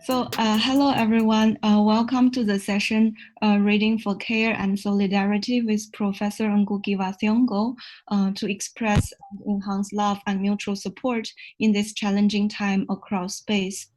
Hello everyone. Welcome to the session Reading for Care and Solidarity with Professor Ngũgĩ Thiong'o to express and enhance love and mutual support in this challenging time across space.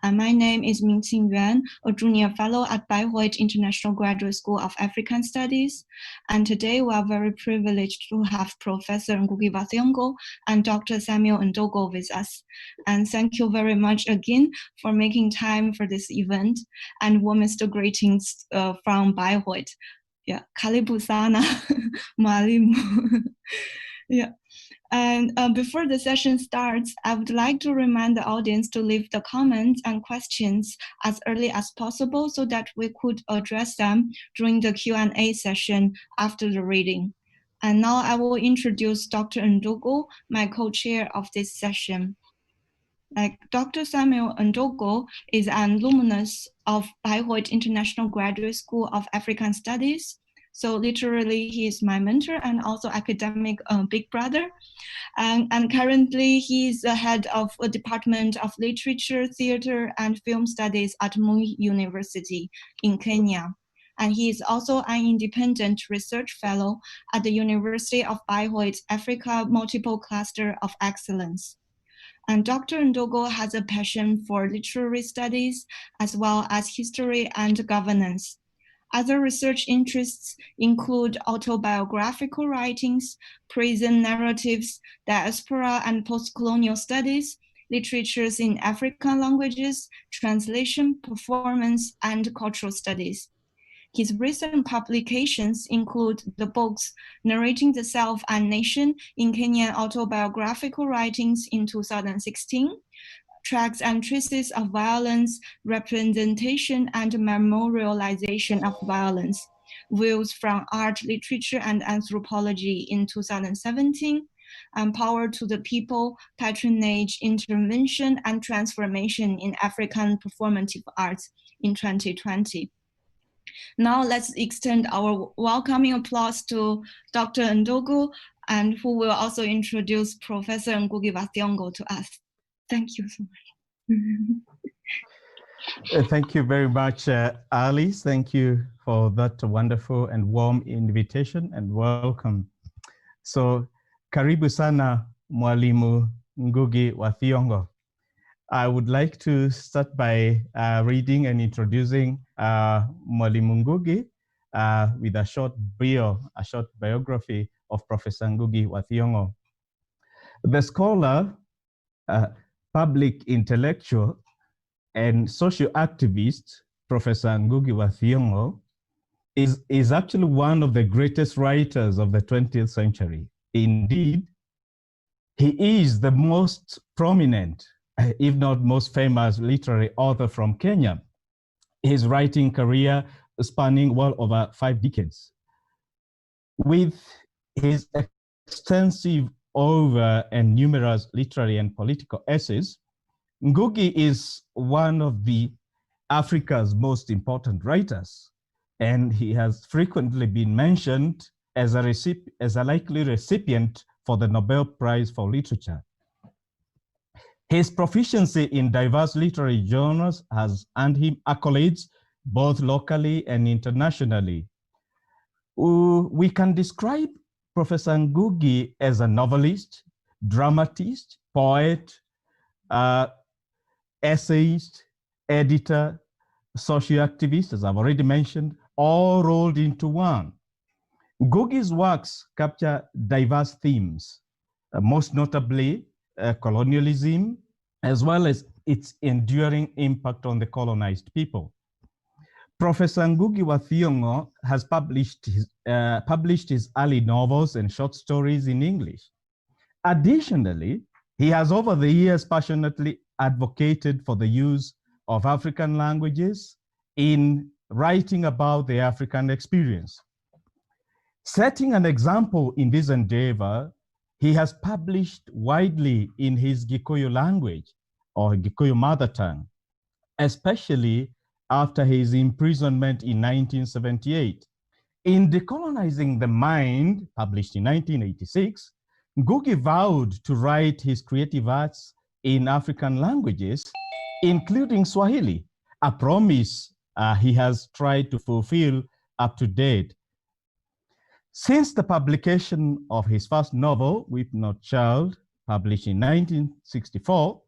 My name is Mingqing Yuan, a junior fellow at Bayreuth International Graduate School of African Studies. And today we are very privileged to have Professor Ngũgĩ Thiong'o and Dr. Samuel Ndogo with us. And thank you very much again for making time for this event, and warmest greetings from Bayreuth. Yeah, karibu sana, mwalimu. Yeah. And before the session starts, I would like to remind the audience to leave the comments and questions as early as possible so that we could address them during the Q&A session after the reading. And now I will introduce Dr. Ndogo, my co-chair of this session. Dr. Samuel Ndogo is an alumnus of Bayreuth International Graduate School of African Studies. So literally, he is my mentor and also academic big brother. And currently, he is the head of a Department of Literature, Theater, and Film Studies at Bayreuth University in Kenya. And he is also an independent research fellow at the University of Bayreuth Africa Multiple Cluster of Excellence. And Dr. Ndogo has a passion for literary studies as well as history and governance. Other research interests include autobiographical writings, prison narratives, diaspora and post-colonial studies, literatures in African languages, translation, performance, and cultural studies. His recent publications include the books Narrating the Self and Nation in Kenyan Autobiographical Writings in 2016, Tracks and Traces of Violence, Representation and Memorialization of Violence, Views from Art, Literature, and Anthropology in 2017, and Power to the People, Patronage, Intervention, and Transformation in African Performative Arts in 2020. Now let's extend our welcoming applause to Dr. Ndogo, and who will also introduce Professor Ngũgĩ Thiong'o to us. Thank you so much. Thank you very much, Alice. Thank you for that wonderful and warm invitation and welcome. So, karibu sana, Mwalimu Ngũgĩ Thiong'o. I would like to start by reading and introducing Mwalimu Ngũgĩ with a short biography of Professor Ngũgĩ Thiong'o. The scholar, public intellectual, and social activist, Professor Ngũgĩ Thiong'o, is actually one of the greatest writers of the 20th century. Indeed, he is the most prominent, if not most famous, literary author from Kenya. His writing career spanning well over 5 decades. With his extensive over and numerous literary and political essays, Ngũgĩ is one of the Africa's most important writers, and he has frequently been mentioned as a likely recipient for the Nobel Prize for Literature. His proficiency in diverse literary genres has earned him accolades both locally and internationally. We can describe Professor Ngũgĩ as a novelist, dramatist, poet, essayist, editor, social activist, as I've already mentioned, all rolled into one. Ngũgĩ's works capture diverse themes, most notably colonialism, as well as its enduring impact on the colonized people. Professor Ngũgĩ Thiong'o has published his early novels and short stories in English. Additionally, he has over the years passionately advocated for the use of African languages in writing about the African experience. Setting an example in this endeavor, he has published widely in his Kikuyu language, or Kikuyu mother tongue, especially after his imprisonment in 1978. In Decolonizing the Mind, published in 1986, Ngũgĩ vowed to write his creative arts in African languages, including Swahili, a promise he has tried to fulfill up to date. Since the publication of his first novel, Weep Not Child, published in 1964,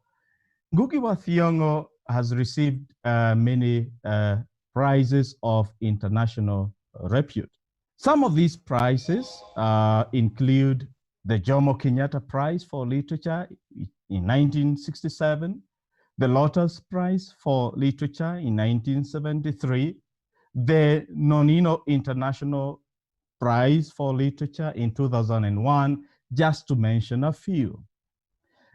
Ngũgĩ wa Thiong'o has received many prizes of international repute. Some of these prizes include the Jomo Kenyatta Prize for Literature in 1967, the Lotus Prize for Literature in 1973, the Nonino International Prize for Literature in 2001, just to mention a few.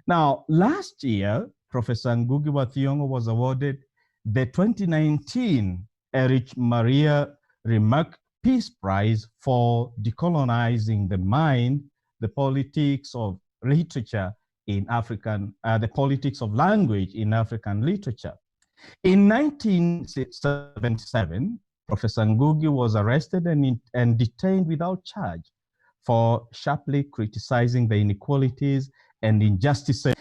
Now, last year, Professor Ngũgĩ wa Thiong'o was awarded the 2019 Erich Maria Remarque Peace Prize for decolonizing the mind, the politics of literature in African, the politics of language in African literature. In 1977, Professor Ngũgĩ was arrested and detained without charge for sharply criticizing the inequalities and injustices.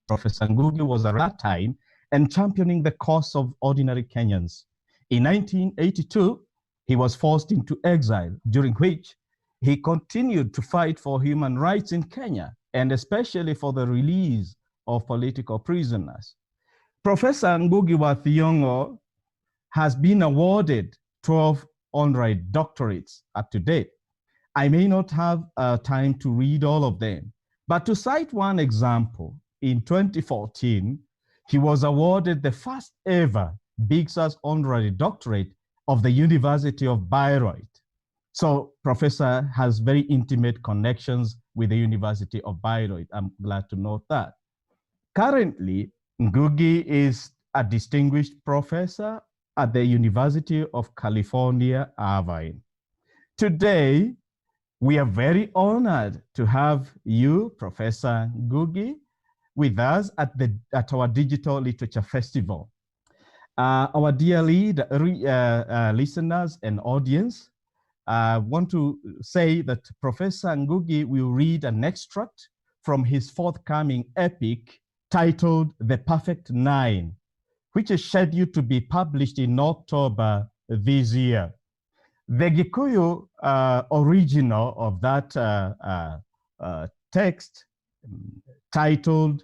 Professor Ngũgĩ was at that time and championing the cause of ordinary Kenyans. In 1982, he was forced into exile, during which he continued to fight for human rights in Kenya, and especially for the release of political prisoners. Professor Ngũgĩ wa Thiong'o has been awarded 12 honorary doctorates up to date. I may not have time to read all of them, but to cite one example, in 2014, he was awarded the first ever Big Sas honorary doctorate of the University of Bayreuth. So Professor has very intimate connections with the University of Bayreuth. I'm glad to note that. Currently, Ngũgĩ is a distinguished professor at the University of California, Irvine. Today, we are very honored to have you, Professor Ngũgĩ, with us at our Digital Literature Festival. Our dear listeners and audience, I want to say that Professor Ngũgĩ will read an extract from his forthcoming epic titled The Perfect Nine, which is scheduled to be published in October this year. The Kikuyu original of that text, titled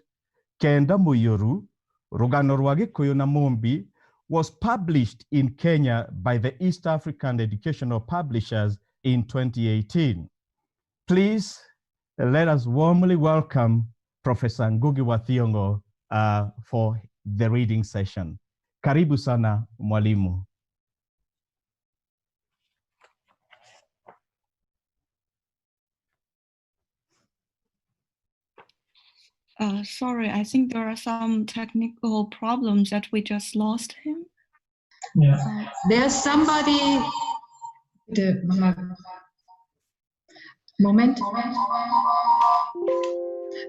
Kenda Muyuru, Rugano rwa Gikuyu na Mumbi, was published in Kenya by the East African Educational Publishers in 2018. Please let us warmly welcome Professor Ngũgĩ wa Thiong'o for the reading session. Karibu sana, mwalimu. Sorry, I think there are some technical problems that we just lost him. Yeah. There's somebody, moment.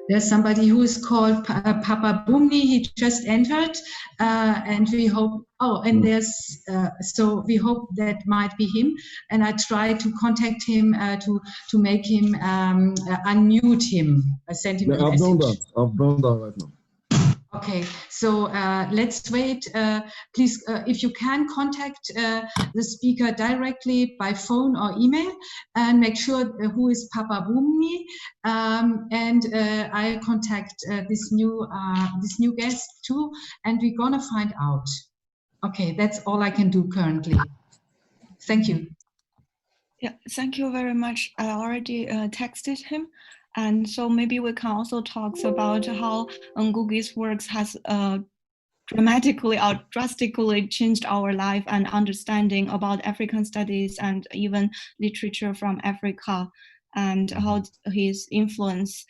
There's somebody who is called Papa Bumni. He just entered, and we hope. Oh, and there's so we hope that might be him. And I tried to contact him to make him unmute him. I sent him a message. I've done that right now. Okay, so let's wait. Please, if you can contact the speaker directly by phone or email, and make sure who is Papa Bumni, and I'll contact this new guest too, and we're gonna find out. Okay, that's all I can do currently. Thank you. Yeah, thank you very much. I already texted him. And so maybe we can also talk about how Ngũgĩ's works has dramatically or drastically changed our life and understanding about African studies and even literature from Africa, and how his influence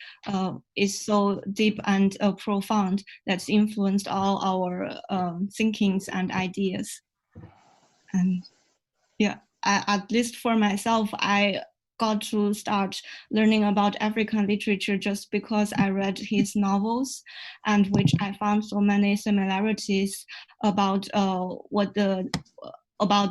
is so deep and profound that's influenced all our thinkings and ideas. And yeah, at least for myself, I got to start learning about African literature just because I read his novels, and which I found so many similarities about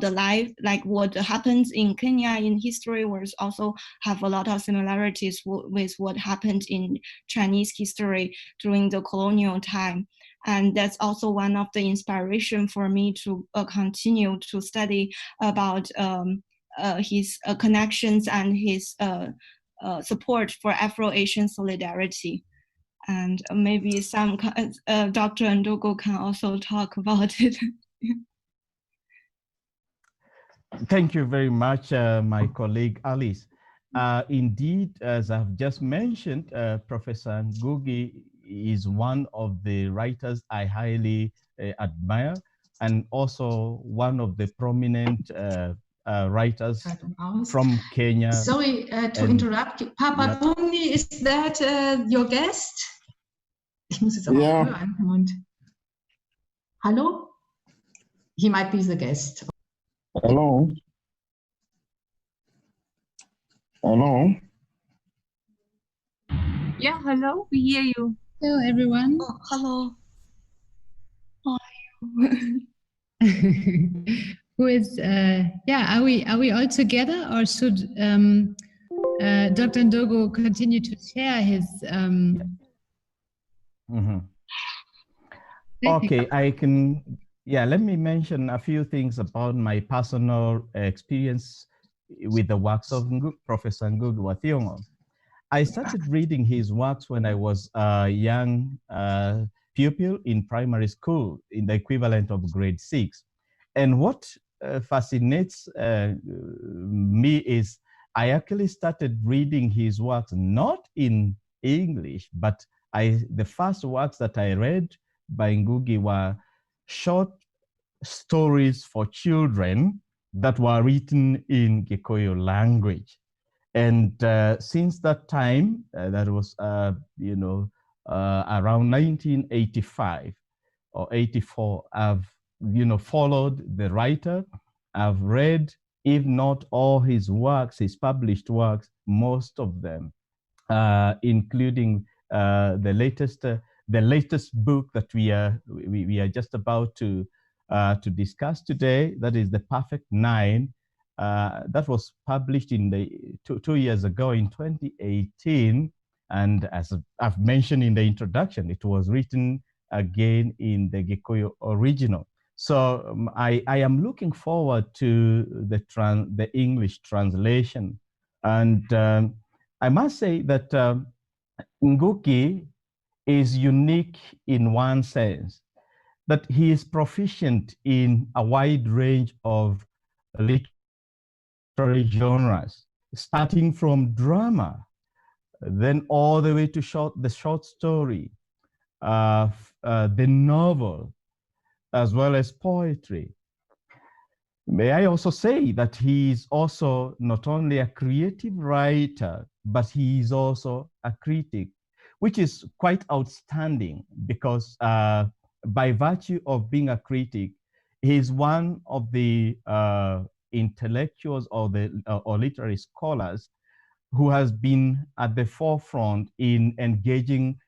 the life, like what happens in Kenya in history, was also have a lot of similarities with what happened in Chinese history during the colonial time. And that's also one of the inspiration for me to continue to study about his connections and his support for Afro-Asian solidarity. And maybe some Dr. Ndogo can also talk about it. Thank you very much, my colleague Alice. Indeed, as I've just mentioned, Professor Ngũgĩ is one of the writers I highly admire, and also one of the prominent writers from Kenya. Sorry to interrupt you. Papa Bumni, is that your guest? Ich muss jetzt aber auch hören. Und hallo? He might be the guest. Hello. Hello. Yeah, hello, we hear you. Hello, everyone. Oh, hello. How are you? Who is? Yeah, are we all together, or should Dr. Ndogo continue to share his? Okay, I can. Yeah, let me mention a few things about my personal experience with the works of Professor Ngũgĩ Thiong'o. I started reading his works when I was a young pupil in primary school, in the equivalent of grade 6. And what fascinates me is I actually started reading his works not in English, but the first works that I read by Ngũgĩ were short stories for children that were written in Kikuyu language. And since that time, that was, around 1985 or 84, I've, followed the writer. I've read, if not all his works, his published works, most of them, including the latest book that we are just about to discuss today. That is The Perfect Nine. That was published in two years ago in 2018. And as I've mentioned in the introduction, it was written again in the Kikuyu original. So I am looking forward to the English translation. And I must say that Ngũgĩ is unique in one sense, that he is proficient in a wide range of literary genres, starting from drama, then all the way to the short story, the novel, as well as poetry. May I also say that he is also not only a creative writer, but he is also a critic, which is quite outstanding because by virtue of being a critic, he is one of the intellectuals or literary scholars who has been at the forefront in engaging,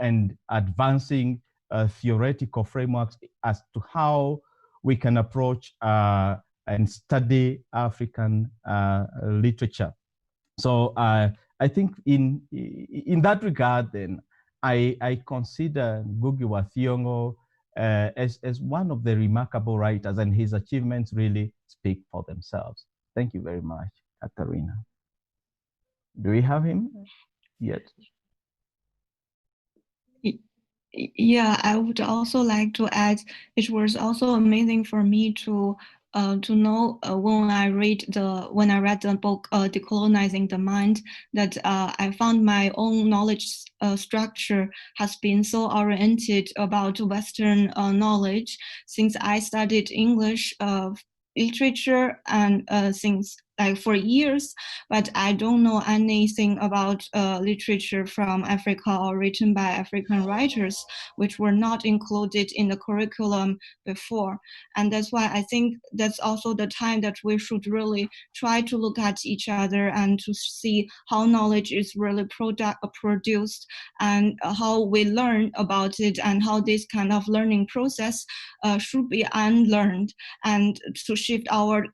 and advancing theoretical frameworks as to how we can approach and study African literature. So I think in that regard, then I consider Ngũgĩ Thiong'o as one of the remarkable writers, and his achievements really speak for themselves. Thank you very much, Katarina. Do we have him yet? Yeah, I would also like to add, it was also amazing for me to know when I read the book Decolonizing the Mind, that I found my own knowledge structure has been so oriented about Western knowledge since I studied English literature and since for years, but I don't know anything about literature from Africa or written by African writers, which were not included in the curriculum before. And that's why I think that's also the time that we should really try to look at each other and to see how knowledge is really produced and how we learn about it and how this kind of learning process should be unlearned and to shift our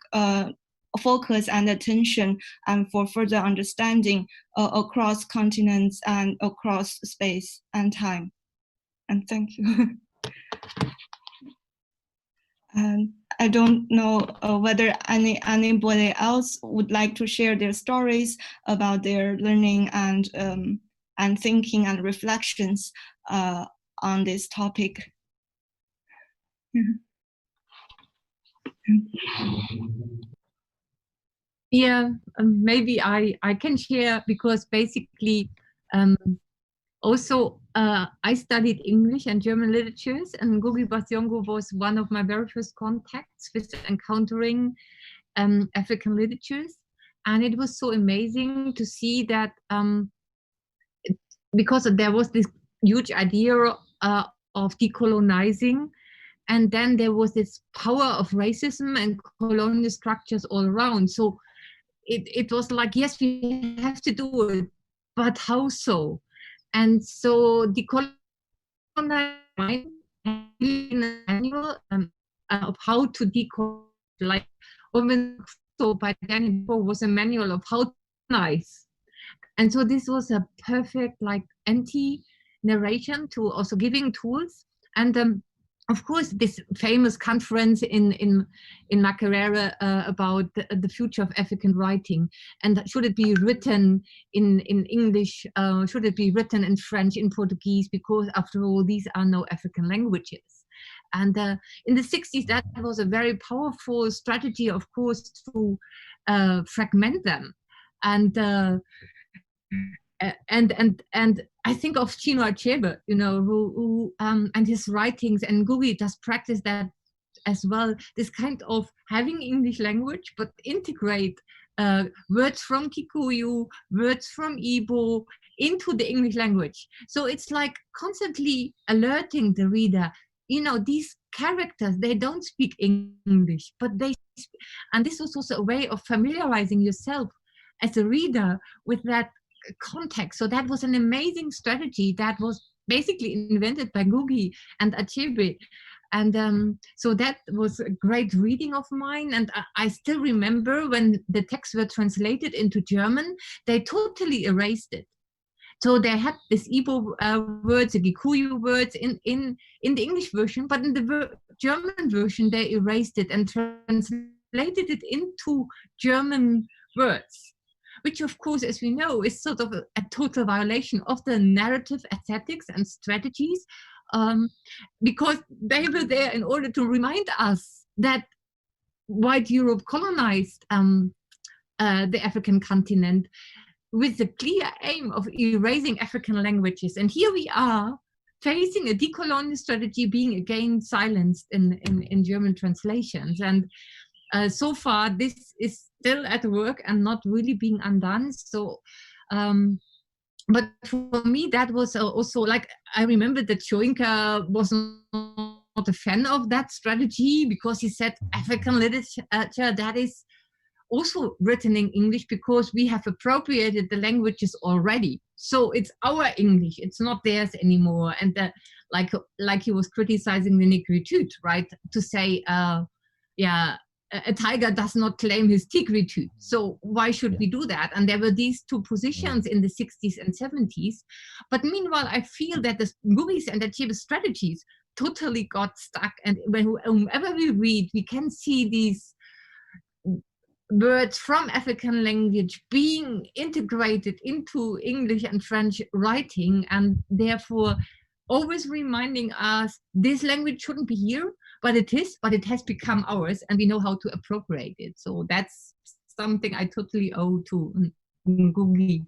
focus and attention and for further understanding across continents and across space and time. And thank you. And I don't know whether anybody else would like to share their stories about their learning and thinking and reflections on this topic. Yeah, maybe I can share, because basically also I studied English and German literatures, and Ngũgĩ Thiong'o was one of my very first contacts with encountering African literatures. And it was so amazing to see that because there was this huge idea of decolonizing, and then there was this power of racism and colonial structures all around. So it was like, yes, we have to do it, but how so? And so decolonize an manual of how to decolonize, like women. So by then it was a manual of how to colonize. And so this was a perfect like anti-narration to also giving tools. And of course, this famous conference in Makerere about the future of African writing, and should it be written in English, should it be written in French, in Portuguese, because after all, these are no African languages. And in the 60s, that was a very powerful strategy, of course, to fragment them. And I think of Chinua Achebe, you know, who and his writings, and Ngũgĩ does practice that as well. This kind of having English language, but integrate words from Kikuyu, words from Igbo into the English language. So it's like constantly alerting the reader. You know, these characters, they don't speak English, but they speak. And this was also a way of familiarizing yourself as a reader with that context. So that was an amazing strategy that was basically invented by Ngũgĩ and Achebe. And so that was a great reading of mine. And I still remember when the texts were translated into German, they totally erased it. So they had this Igbo words, the Kikuyu words in the English version, but in the German version, they erased it and translated it into German words, which of course, as we know, is sort of a total violation of the narrative aesthetics and strategies, because they were there in order to remind us that white Europe colonized the African continent with the clear aim of erasing African languages. And here we are facing a decolonial strategy being again silenced in German translations. And so far, this is still at work and not really being undone. So, but for me, that was also like, I remember that Thiong'o was not a fan of that strategy, because he said African literature, that is also written in English because we have appropriated the languages already. So it's our English, it's not theirs anymore. And like he was criticizing the negritude, right? To say, yeah, a tiger does not claim his tigritude. So why should we do that? And there were these two positions in the 60s and 70s. But meanwhile, I feel that the Ngũgĩ's and Achebe's strategies totally got stuck. And whenever we read, we can see these words from African language being integrated into English and French writing, and therefore always reminding us this language shouldn't be here, but it is, but it has become ours, and we know how to appropriate it. So that's something I totally owe to Ngũgĩ.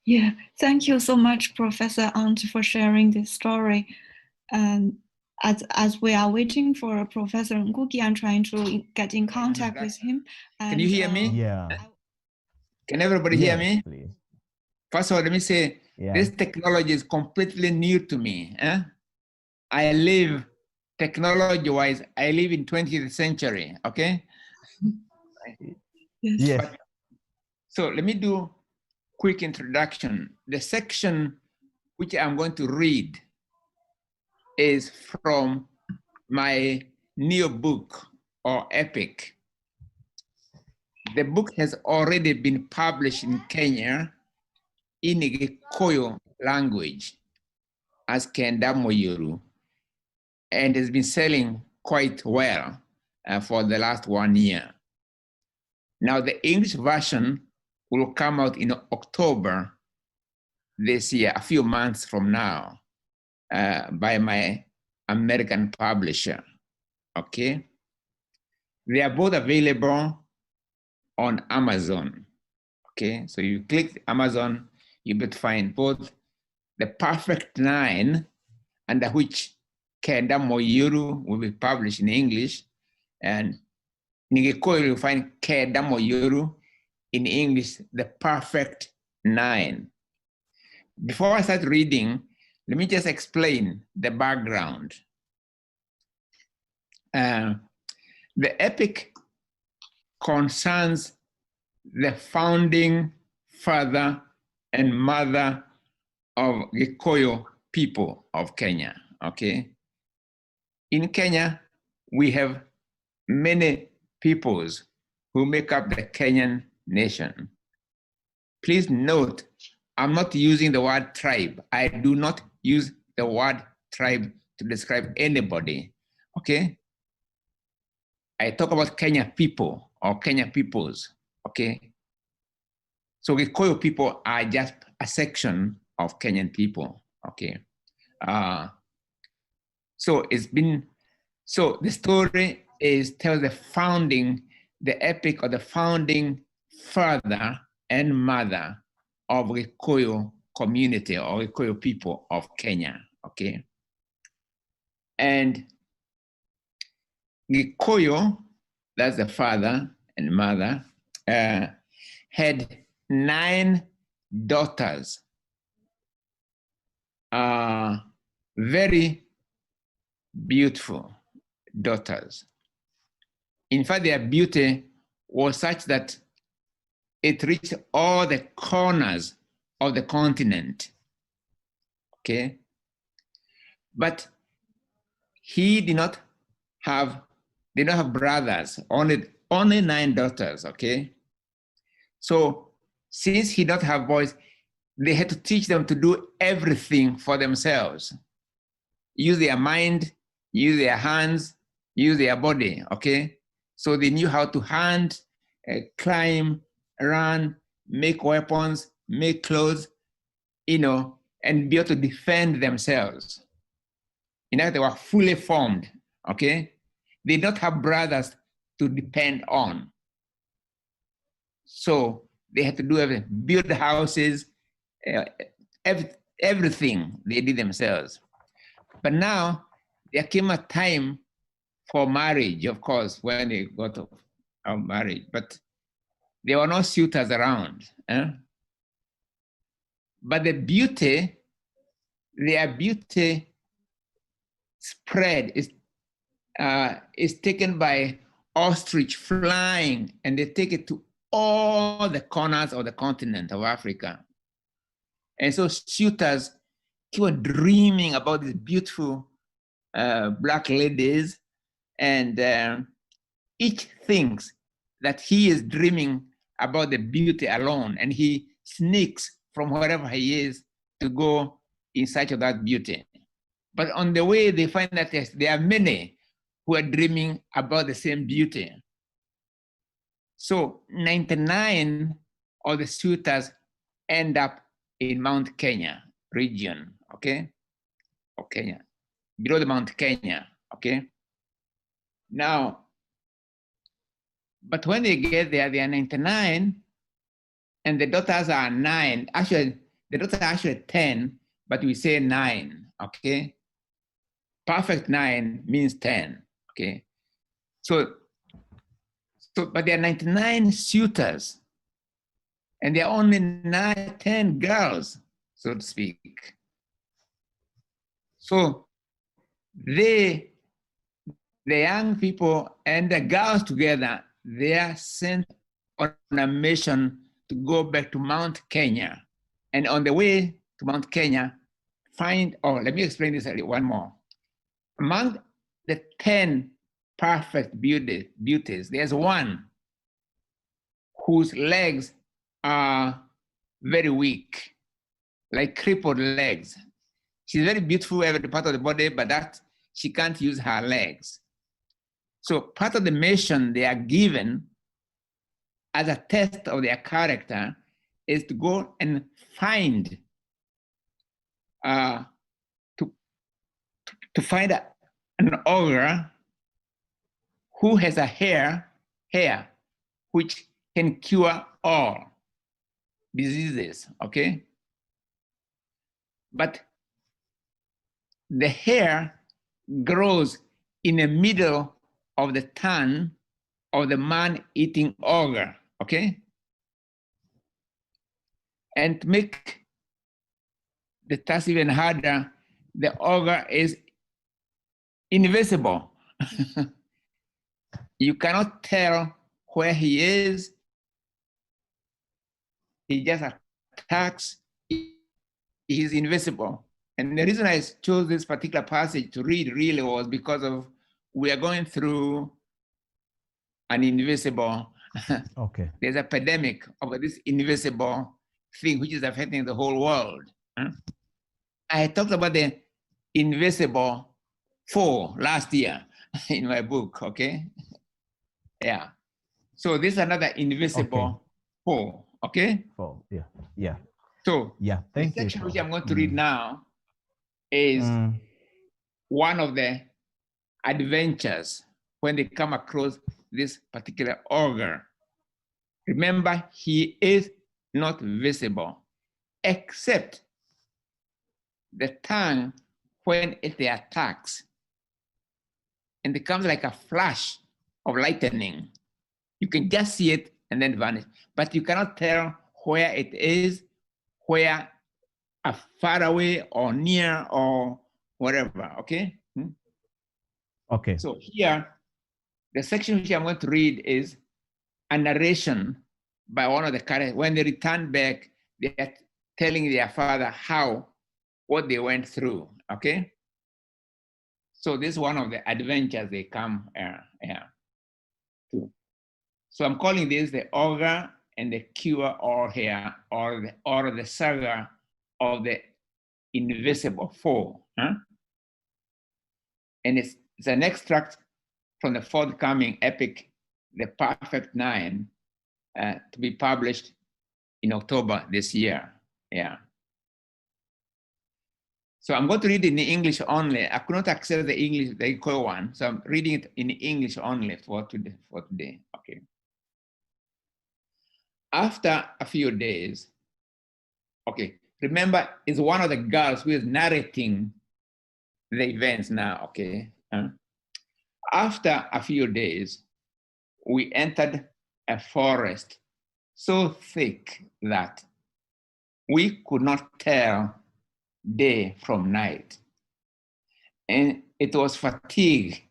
Yeah, thank you so much, Professor Ant, for sharing this story. And as we are waiting for Professor Ngũgĩ, I'm trying to get in contact with him. And, can you hear me? Yeah. Can everybody hear me? Please. First of all, let me say, this technology is completely new to me. I live, technology-wise, I live in 20th century, okay? Yes. So let me do quick introduction. The section which I'm going to read is from my new book, or epic. The book has already been published in Kenya in the Kikuyu language. as Kenda Moyuru, and has been selling quite well for the last 1 year. Now, the English version will come out in October this year, a few months from now, by my American publisher, okay? They are both available on Amazon, okay? So you click Amazon, you will find both The Perfect Nine, under which Kenda Moyuru will be published in English, and in Gikuyu you'll find Kenda Moyuru, in English, The Perfect Nine. Before I start reading, let me just explain the background. The epic concerns the founding father and mother of Gikuyu people of Kenya, okay? In Kenya, we have many peoples who make up the Kenyan nation. Please note, I'm not using the word tribe. I do not use the word tribe to describe anybody, okay? I talk about Kenya people or Kenya peoples, okay? So Gikuyu people are just a section of Kenyan people, okay? So the story tells the epic of the founding father and mother of Gikuyu community or Gikuyu people of Kenya, okay? And Gikuyu, that's the father and mother, had 9 daughters, very beautiful daughters. In fact, their beauty was such that it reached all the corners of the continent, okay? But he did not have brothers, only 9 daughters, okay? So since he did not have boys, they had to teach them to do everything for themselves. Use their mind, use their hands, use their body, okay? So they knew how to hunt, climb, run, make weapons, make clothes, you know, and be able to defend themselves. In fact, they were fully formed, okay? They did not have brothers to depend on. So they had to do everything, build houses, everything they did themselves. But now there came a time for marriage, of course, when they got of marriage, but there were no suitors around. But their beauty spread is taken by ostrich flying, and they take it to all the corners of the continent of Africa. And so suitors keep on dreaming about these beautiful black ladies, and each thinks that he is dreaming about the beauty alone, and he sneaks from wherever he is to go in search of that beauty. But on the way, they find that there are many who are dreaming about the same beauty. So 99 of the suitors end up in Mount Kenya region, okay? Of Kenya, below the Mount Kenya, okay? Now, but when they get there, they are 99, and the daughters are 9. Actually, the daughters are actually 10, but we say 9, okay? Perfect 9 means 10, okay? So but there are 99 suitors, and there are only 10 girls, so to speak. So the young people and the girls together, they are sent on a mission to go back to Mount Kenya. And on the way to Mount Kenya, let me explain this one more. Among the 10 perfect beauties, there's one whose legs are very weak, like crippled legs. She's very beautiful every part of the body, but that she can't use her legs. So part of the mission they are given as a test of their character is to go and find to find an ogre who has a hair which can cure all diseases, okay? But the hair grows in the middle of the tongue of the man-eating ogre, okay? And to make the task even harder, the ogre is invisible. You cannot tell where he is. He just attacks. He's invisible. And the reason I chose this particular passage to read really was because of we are going through an invisible, okay. There's a pandemic of this invisible thing which is affecting the whole world. I talked about the invisible foe last year in my book, okay? Yeah. So this is another invisible foe, okay? Foe, yeah, yeah. So yeah, thank the you. section which I'm going to read now is one of the adventures when they come across this particular ogre. Remember, he is not visible, except the tongue when it attacks. And it comes like a flash of lightning. You can just see it and then vanish, but you cannot tell where it is, where far away or near or whatever, okay? Okay. So here, the section which I'm going to read is a narration by one of the characters. When they return back, they are telling their father what they went through, okay? So this is one of the adventures they come to. So I'm calling this the ogre and the cure all here, or the saga of the invisible foe. And it's an extract from the forthcoming epic, The Perfect Nine, to be published in October this year. Yeah. So I'm going to read it in English only. I could not access the English, the equal one, so I'm reading it in English only for today. Okay. After a few days, okay, remember, it's one of the girls who is narrating the events now, okay? After a few days, we entered a forest so thick that we could not tell day from night. And it was fatigue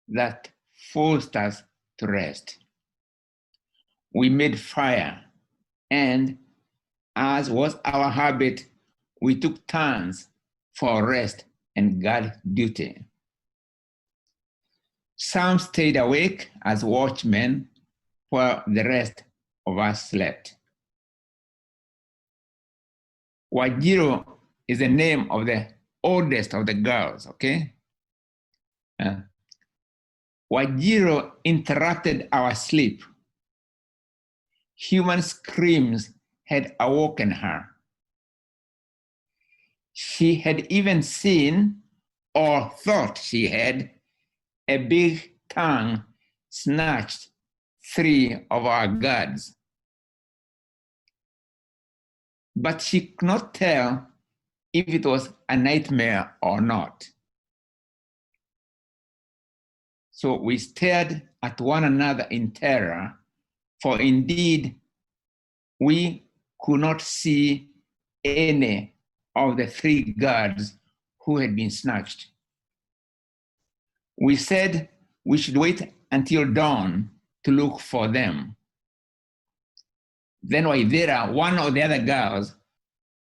that forced us to rest. We made fire, and as was our habit, we took turns for rest and guard duty. Some stayed awake as watchmen while the rest of us slept. Wajiro is the name of the oldest of the girls, okay? Wajiro interrupted our sleep. Human screams had awoken her. She had even seen, or thought she had, a big tongue snatched 3 of our guards. But she could not tell if it was a nightmare or not. So we stared at one another in terror, for indeed we could not see any of the 3 guards who had been snatched. We said we should wait until dawn to look for them. Then Waithera, one of the other girls,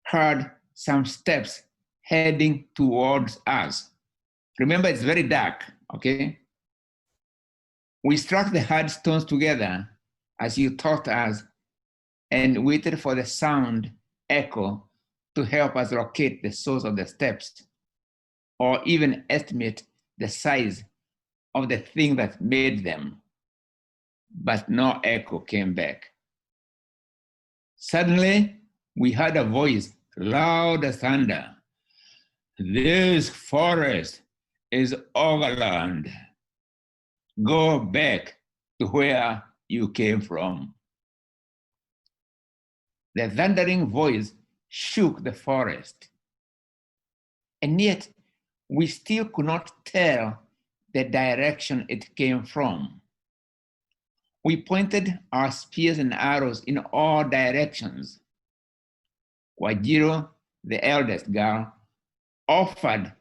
heard some steps heading towards us. Remember, it's very dark, okay? We struck the hard stones together as you taught us and waited for the sound echo to help us locate the source of the steps or even estimate the size of the thing that made them. But no echo came back. Suddenly, we heard a voice, loud as thunder. This forest is overland. Go back to where you came from. The thundering voice shook the forest. And yet, we still could not tell the direction it came from. We pointed our spears and arrows in all directions. Wajiro, the eldest girl, offered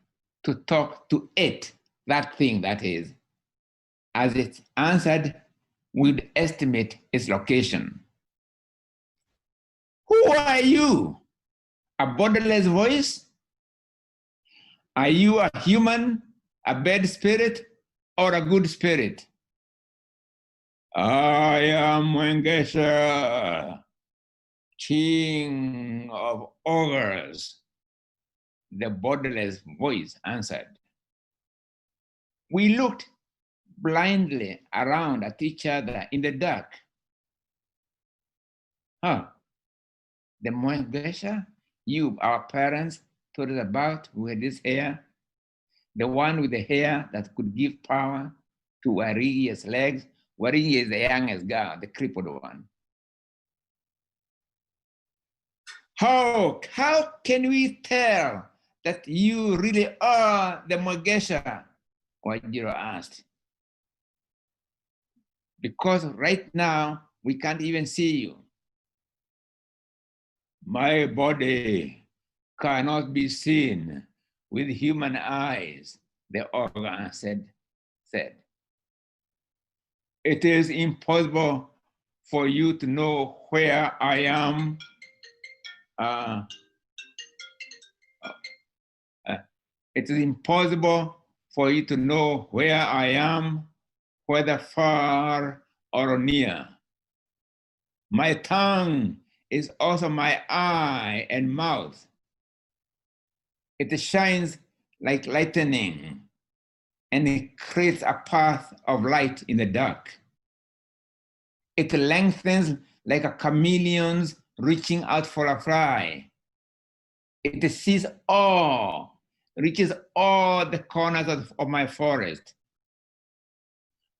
to talk to it, that thing that is. As it answered, we'd estimate its location. Who are you? A borderless voice? Are you a human, a bad spirit, or a good spirit? I am Wengesha, king of ogres, the borderless voice answered. We looked blindly around at each other in the dark. Huh, the Wengesha you, our parents, told us about, who had this hair, the one with the hair that could give power to Warigi's legs. Warigi is the youngest girl, the crippled one. How can we tell that you really are the Mwengesha? Wajiro asked. Because right now, we can't even see you. My body cannot be seen with human eyes, the ogre said. It is impossible for you to know where I am. It is impossible for you to know where I am, whether far or near. My tongue is also my eye and mouth. It shines like lightning, and it creates a path of light in the dark. It lengthens like a chameleon's reaching out for a fly. It sees all, reaches all the corners of my forest.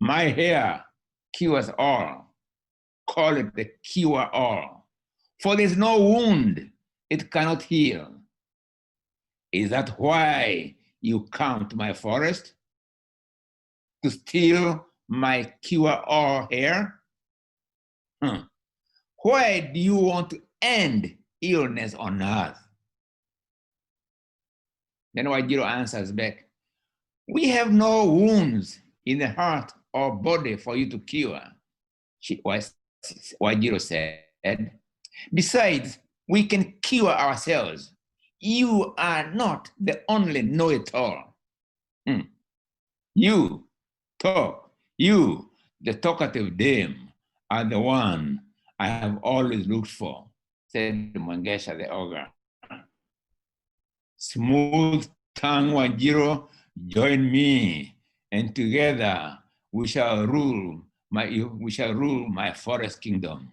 My hair cures all. Call it the cure all. For there's no wound it cannot heal. Is that why you come to my forest? To steal my cure-all hair? Why do you want to end illness on earth? Then Wajiro answers back, we have no wounds in the heart or body for you to cure, Wajiro said. Besides, we can cure ourselves. You are not the only know-it-all. You, the talkative dame, are the one I have always looked for, said Mwengesha the ogre. Smooth tongue Wajiro, join me, and together we shall rule my forest kingdom.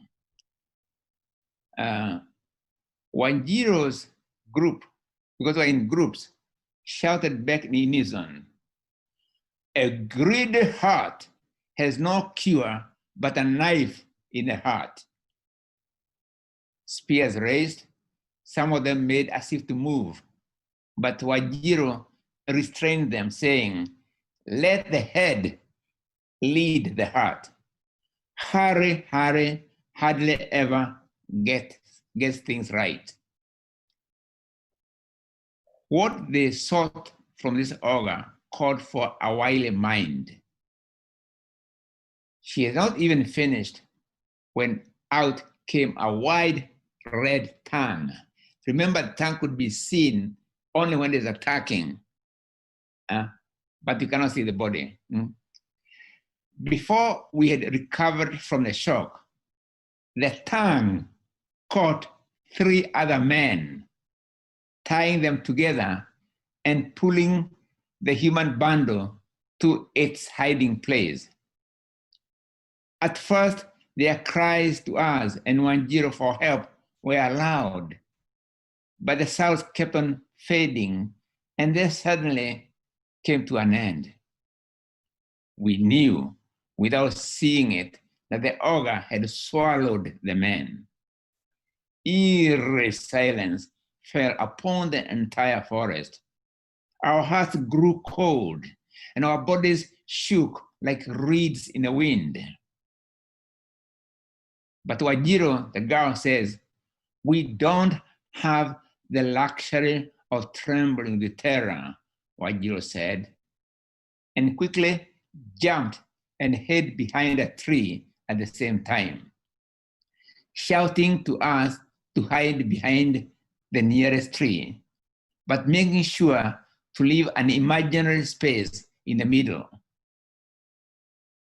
Wajiro's group, because we're in groups, shouted back in unison, a greedy heart has no cure but a knife in the heart. Spears raised, some of them made as if to move, but Wajiro restrained them, saying, let the head lead the heart. Hurry hardly ever gets things right. What they sought from this ogre called for a wily mind. She had not even finished when out came a wide red tongue. Remember, the tongue could be seen only when there's attacking, but you cannot see the body. Before we had recovered from the shock, the tongue caught 3 other men, tying them together and pulling the human bundle to its hiding place. At first, their cries to us and Wanjiru for help were loud, but the sounds kept on fading, and they suddenly came to an end. We knew, without seeing it, that the ogre had swallowed the men. Eerie silence fell upon the entire forest. Our hearts grew cold, and our bodies shook like reeds in the wind. But Wanjiru, the girl, says, "We don't have the luxury of trembling with terror," Wanjiru said, and quickly jumped and hid behind a tree at the same time, shouting to us to hide behind the nearest tree, but making sure to leave an imaginary space in the middle.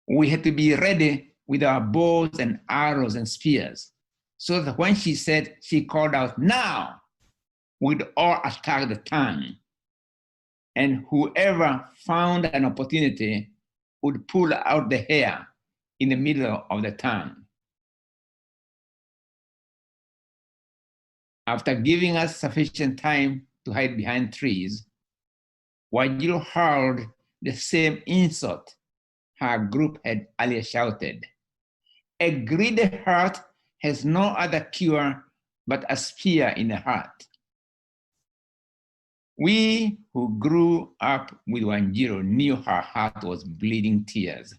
We had to be ready with our bows and arrows and spears, so that when she called out, "Now!" we'd all attack the town. And whoever found an opportunity would pull out the hair in the middle of the town. After giving us sufficient time to hide behind trees, Wanjiru hurled the same insult her group had earlier shouted. "A greedy heart has no other cure but a spear in the heart." We who grew up with Wanjiru knew her heart was bleeding tears,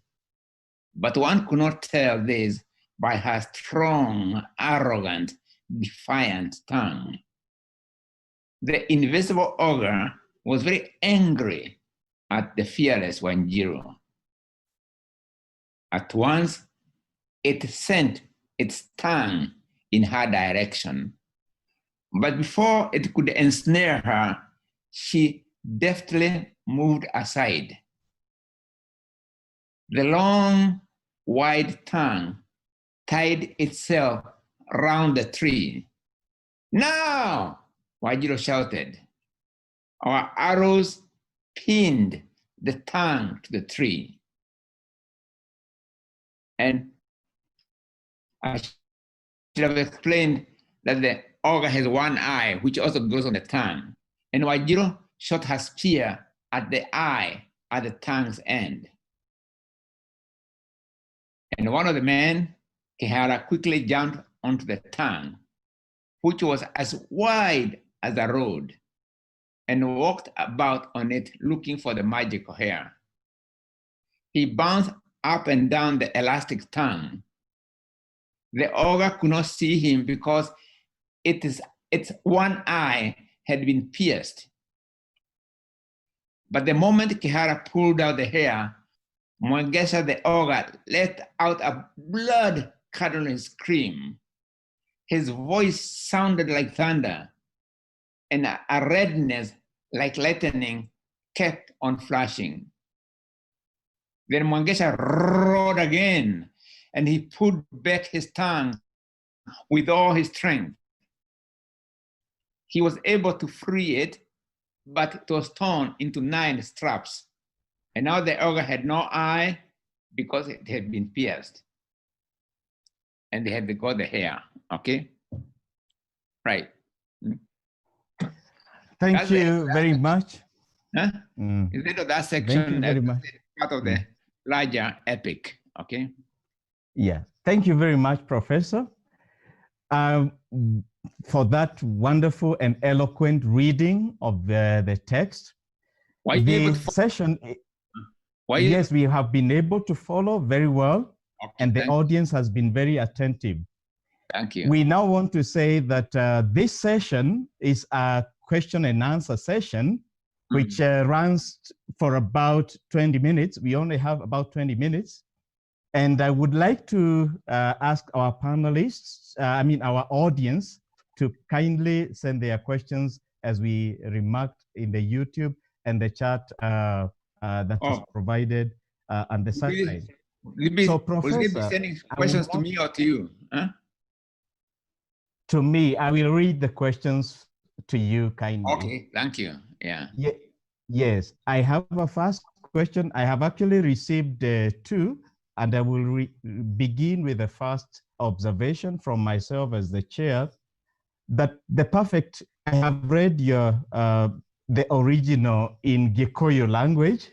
but one could not tell this by her strong, arrogant, defiant tongue. The invisible ogre was very angry at the fearless Wanjiru. At once, it sent its tongue in her direction, but before it could ensnare her, she deftly moved aside. The long, wide tongue tied itself round the tree. "Now!" Wanjiru shouted. Our arrows pinned the tongue to the tree. And I should have explained that the ogre has one eye, which also goes on the tongue. And Wanjiru shot her spear at the eye at the tongue's end. And one of the men, Kihara, quickly jumped onto the tongue, which was as wide as a road, and walked about on it looking for the magical hair. He bounced up and down the elastic tongue. The ogre could not see him because its one eye had been pierced. But the moment Kihara pulled out the hair, Mwangesa the ogre let out a blood-curdling scream. His voice sounded like thunder, and a redness like lightning kept on flashing. Then Mwangesa roared again, and he pulled back his tongue with all his strength. He was able to free it, but it was torn into 9 straps. And now the ogre had no eye because it had been pierced. And they had to got the hair, okay? Right. Thank you very much. Huh? Instead of that section, Thank you very much. Part of the larger epic, okay? Yeah, thank you very much, Professor, for that wonderful and eloquent reading of the text. The session, yes, we have been able to follow very well, okay, and the audience has been very attentive. Thank you. We now want to say that this session is a question and answer session, which runs for about 20 minutes. We only have about 20 minutes. And I would like to ask our panelists, our audience, to kindly send their questions as we remarked in the YouTube and the chat that is provided on the side. So, Professor, will you be sending questions to me or to you? Huh? To me, I will read the questions to you kindly. Okay, thank you. Yeah. Yes, I have a first question. I have actually received two, and I will begin with the first observation from myself as the chair, that I have read your, the original in Gikuyu language.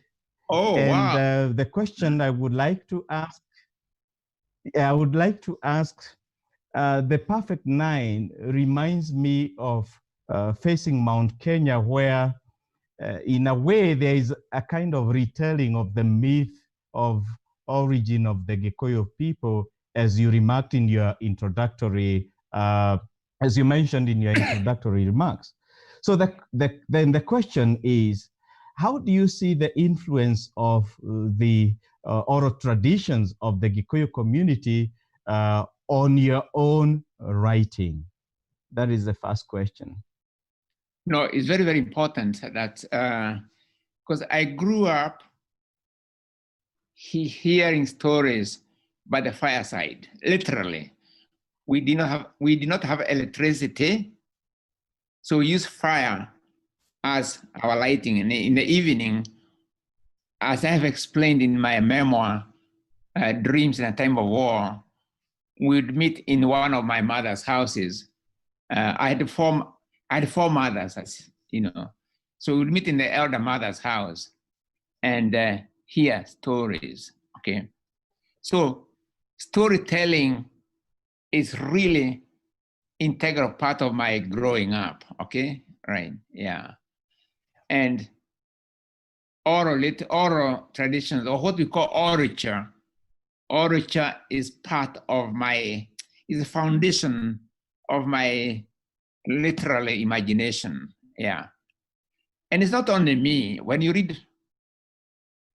Oh, and wow. The question I would like to ask, the perfect nine reminds me of facing Mount Kenya, where in a way there is a kind of retelling of the myth of origin of the Gikuyu people, as you remarked in your introductory, as you mentioned in your introductory remarks. So then the question is, how do you see the influence of the oral traditions of the Gikuyu community on your own writing? That is the first question. No, it's very, very important that, because I grew up hearing stories by the fireside, literally. We did not have electricity, so we used fire as our lighting. In the evening, as I have explained in my memoir, Dreams in a Time of War, we would meet in one of my mother's houses. I had four mothers, as you know. So we would meet in the elder mother's house and hear stories, okay? So storytelling is really integral part of my growing up, okay? Right, yeah. And oral traditions, or what we call orature is part of is the foundation of my literal imagination, yeah. And it's not only me. When you read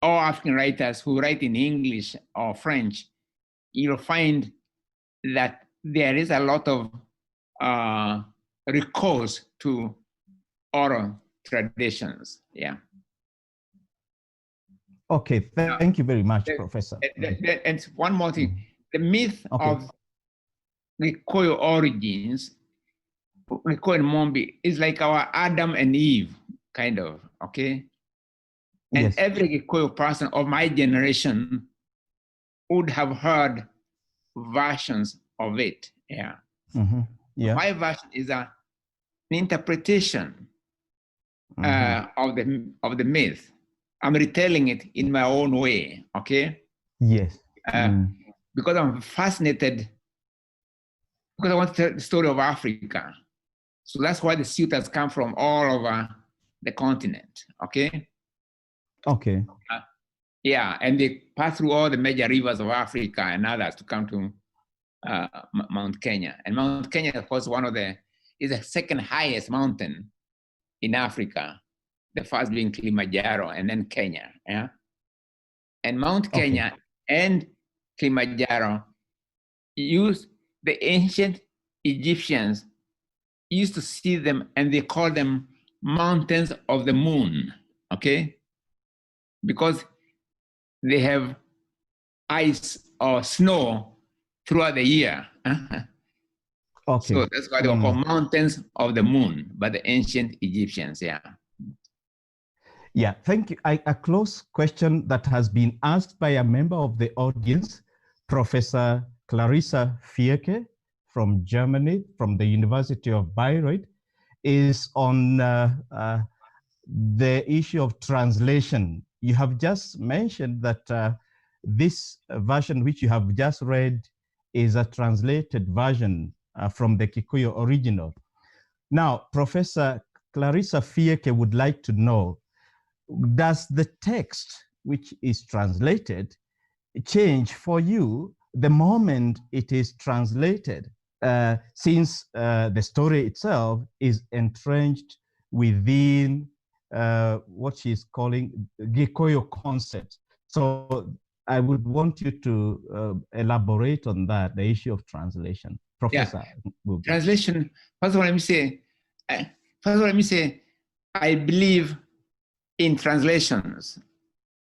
all African writers who write in English or French, you'll find that there is a lot of recourse to oral traditions, yeah. Okay, thank you very much, Professor. And one more thing, the myth of Gikuyu origins, Gikuyu and Mombi, is like our Adam and Eve, kind of, okay? And yes. Every Gikuyu person of my generation would have heard versions of it, yeah. Mm-hmm. Yeah. My version is an interpretation of the myth. I'm retelling it in my own way, okay? Yes. Because I'm fascinated, because I want to tell the story of Africa. So that's why the suitors come from all over the continent, okay? Okay. Yeah, and they pass through all the major rivers of Africa and others to come to Mount Kenya. And Mount Kenya, of course, is the second highest mountain in Africa, the first being Kilimanjaro and then Kenya, yeah? And Mount Kenya and Kilimanjaro the ancient Egyptians used to see them and they call them mountains of the moon, okay? Because they have ice or snow throughout the year. Okay. So that's why they were called mountains of the moon by the ancient Egyptians, yeah. Yeah, thank you. A close question that has been asked by a member of the audience, Professor Clarissa Fieke from Germany, from the University of Bayreuth, is on the issue of translation. You have just mentioned that this version which you have just read is a translated version from the Kikuyu original. Now, Professor Clarissa Fieke would like to know, does the text which is translated change for you the moment it is translated, since the story itself is entrenched within what she's calling Gikuyu concept? So I would want you to elaborate on that, the issue of translation. Professor. Yeah. Translation, first of all, let me say, I believe in translations.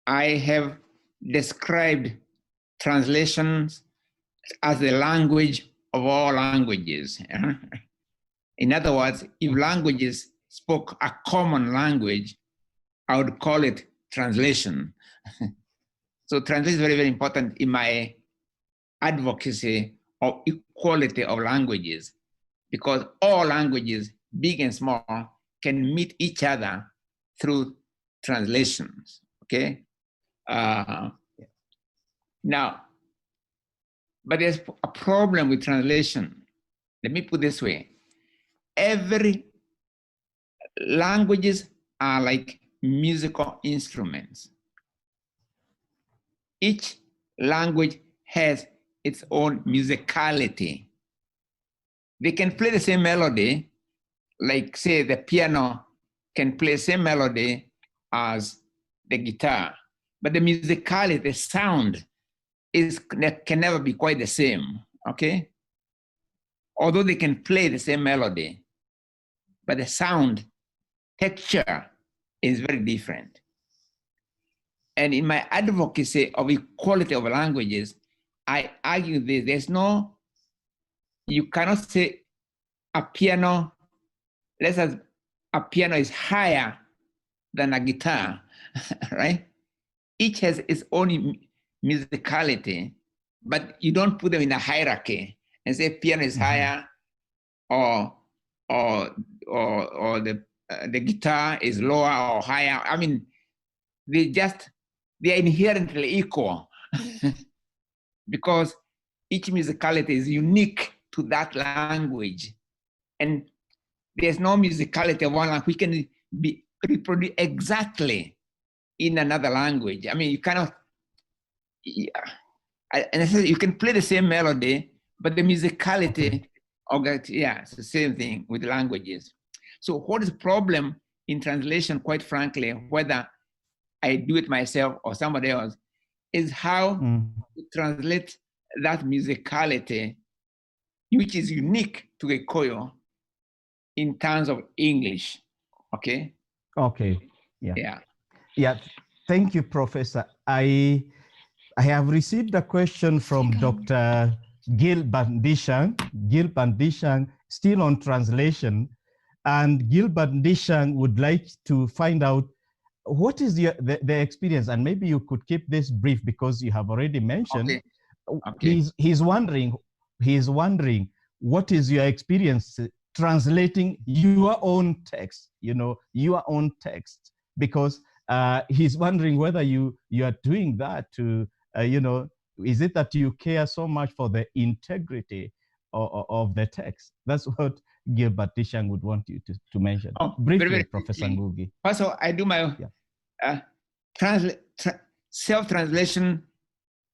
I have described translations as the language of all languages. In other words, if languages spoke a common language, I would call it translation. So translation is very, very important in my advocacy of equality of languages, because all languages, big and small, can meet each other through translations, okay? Now, but there's a problem with translation. Let me put it this way. Every languages are like musical instruments. Each language has its own musicality. They can play the same melody, like say the piano can play the same melody as the guitar, but the musicality, the sound can never be quite the same, okay? Although they can play the same melody, but the sound texture is very different. And in my advocacy of equality of languages, I argue this, you cannot say a piano, let's say a piano is higher than a guitar, right? Each has its own musicality, but you don't put them in a hierarchy and say piano is higher or the guitar is lower or higher. I mean, they are inherently equal because each musicality is unique to that language. And there's no musicality of one language which can be reproduced exactly in another language. I mean, you cannot, and you can play the same melody, but the musicality, it's the same thing with languages. So what is the problem in translation, quite frankly, whether I do it myself or somebody else, is how to translate that musicality, which is unique to Kikuyu, in terms of English, okay? Okay, yeah. Thank you, Professor. I have received a question from Dr. Gil Bandishang. Gil Bandishang, still on translation. And Gil Bandishang would like to find out what is the experience, and maybe you could keep this brief because you have already mentioned. Okay. He's wondering what is your experience translating your own text, your own text, because he's wondering whether you are doing that to, is it that you care so much for the integrity of the text? That's what Gilbert Tishang would want you to mention. Briefly, very Professor Ngũgĩ. First of all, I do my self-translation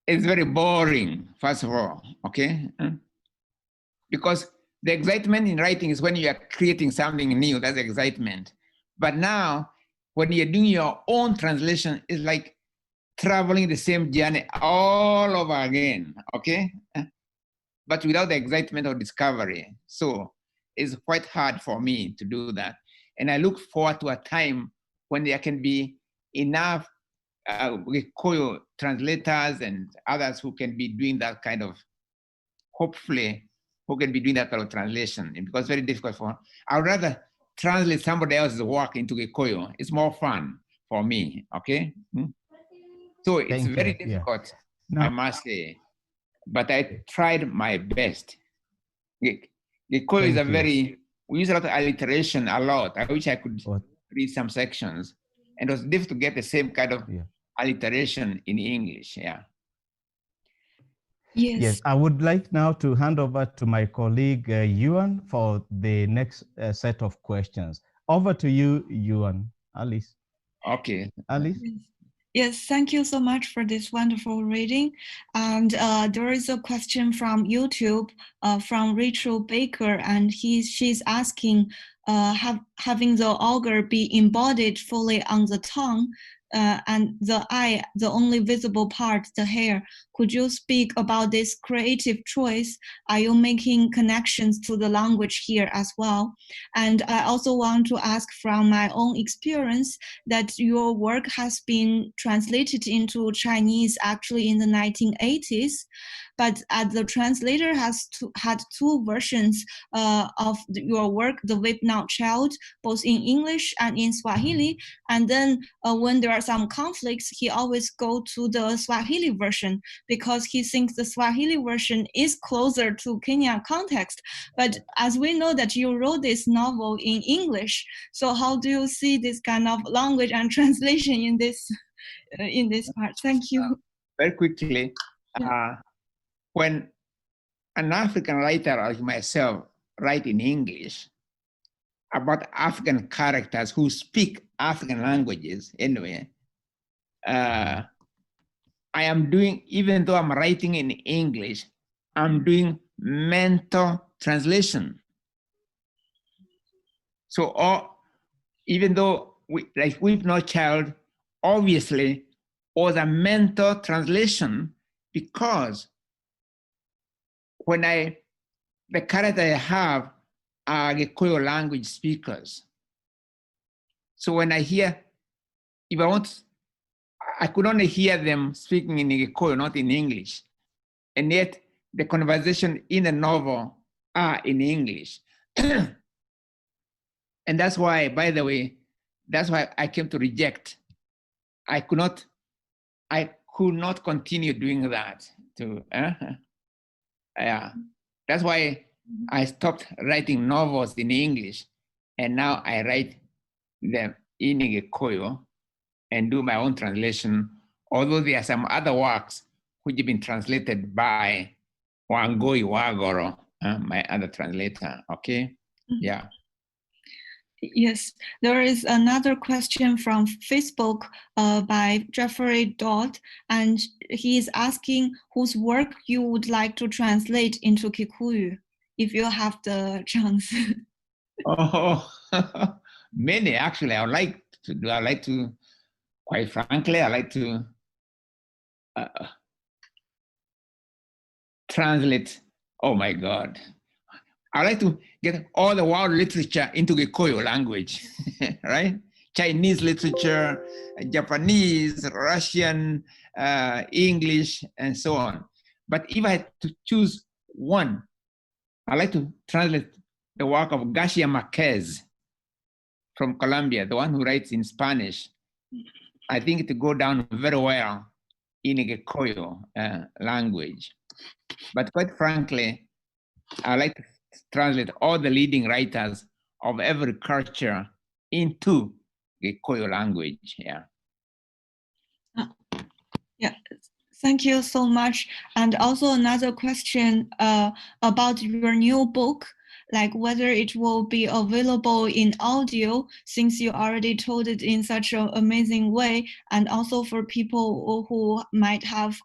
is very boring, first of all, okay? Because the excitement in writing is when you are creating something new, that's excitement. But now, when you're doing your own translation, it's like traveling the same journey all over again, okay? But without the excitement of discovery. So it's quite hard for me to do that. And I look forward to a time when there can be enough Kikuyu translators and others who can be doing that kind of, hopefully, who can be doing that kind of translation. Because it's very difficult I would rather translate somebody else's work into Kikuyu. It's more fun for me, okay? So it's very difficult, I must say. But I tried my best. Kikuyu is we use a lot of alliteration a lot. I wish I could read some sections. And it was difficult to get the same kind of alliteration in English, Yes, I would like now to hand over to my colleague Yuan for the next set of questions. Over to you, Yuan. Alice. Okay. Alice? Yes, thank you so much for this wonderful reading. And there is a question from YouTube from Rachel Baker, and she's asking, having the auger be embodied fully on the tongue, and the eye, the only visible part, the hair. Could you speak about this creative choice? Are you making connections to the language here as well? And I also want to ask from my own experience that your work has been translated into Chinese actually in the 1980s. but the translator had two versions of your work, The Whip Now Child, both in English and in Swahili. And then when there are some conflicts, he always go to the Swahili version because he thinks the Swahili version is closer to Kenyan context. But as we know that you wrote this novel in English, so how do you see this kind of language and translation in this part? Thank you. Very quickly, when an African writer like myself write in English about African characters who speak African languages anyway, I am doing, even though I'm writing in English, I'm doing mental translation. So even though like Weep No Child, obviously was a mental translation, because when the character I have are Kikuyu language speakers. So when I hear, if I could only hear them speaking in Kikuyu, not in English. And yet the conversation in the novel are in English. And that's why, by the way, that's why I came to reject. I could not continue doing that. That's why I stopped writing novels in English, and now I write them in Kikuyu and do my own translation, although there are some other works which have been translated by Wangui Wagoro, my other translator, okay? Yeah. Yes, there is another question from Facebook by Jeffrey Dodd, and he is asking whose work you would like to translate into Kikuyu, if you have the chance. Oh, many actually. I would like to do. Quite frankly, I like to translate. Oh my God. I like to get all the world literature into Kikuyu language, right? Chinese literature, Japanese, Russian, English, and so on. But if I had to choose one, I like to translate the work of Garcia Marquez from Colombia, the one who writes in Spanish. I think it would go down very well in Kikuyu language. But quite frankly, I like to translate all the leading writers of every culture into Kikuyu language. Yeah. Yeah. Thank you so much. And also another question about your new book, like whether it will be available in audio, since you already told it in such an amazing way, and also for people who might have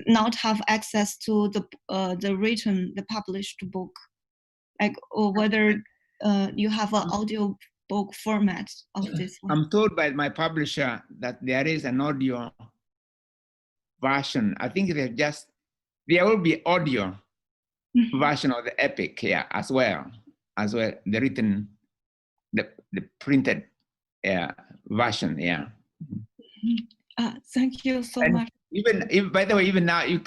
not have access to the published book, like or whether you have an audio book format of this one. I'm told by my publisher that there is an audio version. I think there will be audio version of the epic here as well, the written, the printed version, yeah. Thank you so much. By the way, even now you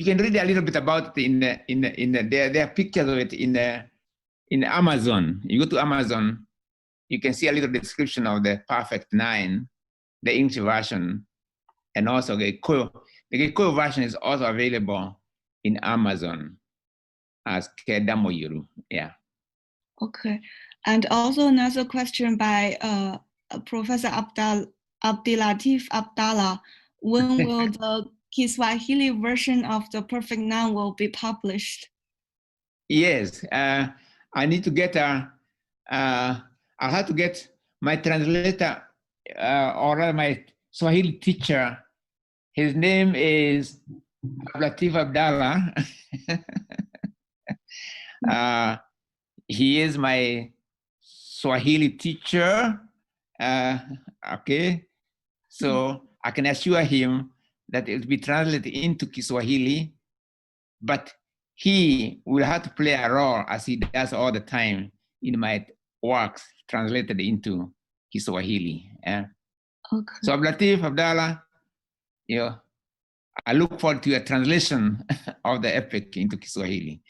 can read a little bit about it there are pictures of it in Amazon. You go to Amazon, you can see a little description of the Perfect Nine, the English version, and also the Kikuyu version is also available in Amazon as Kedamoyuru. Yeah. Okay. And also another question by Professor Abdilatif Abdallah. When will the Kiswahili version of The Perfect Noun will be published? Yes, I need to get I'll have to get my translator or rather my Swahili teacher. His name is Latif Abdallah. He is my Swahili teacher. Okay, so I can assure him that it will be translated into Kiswahili, but he will have to play a role as he does all the time in my works translated into Kiswahili. Okay. So Latif Abdallah, I look forward to a translation of the epic into Kiswahili.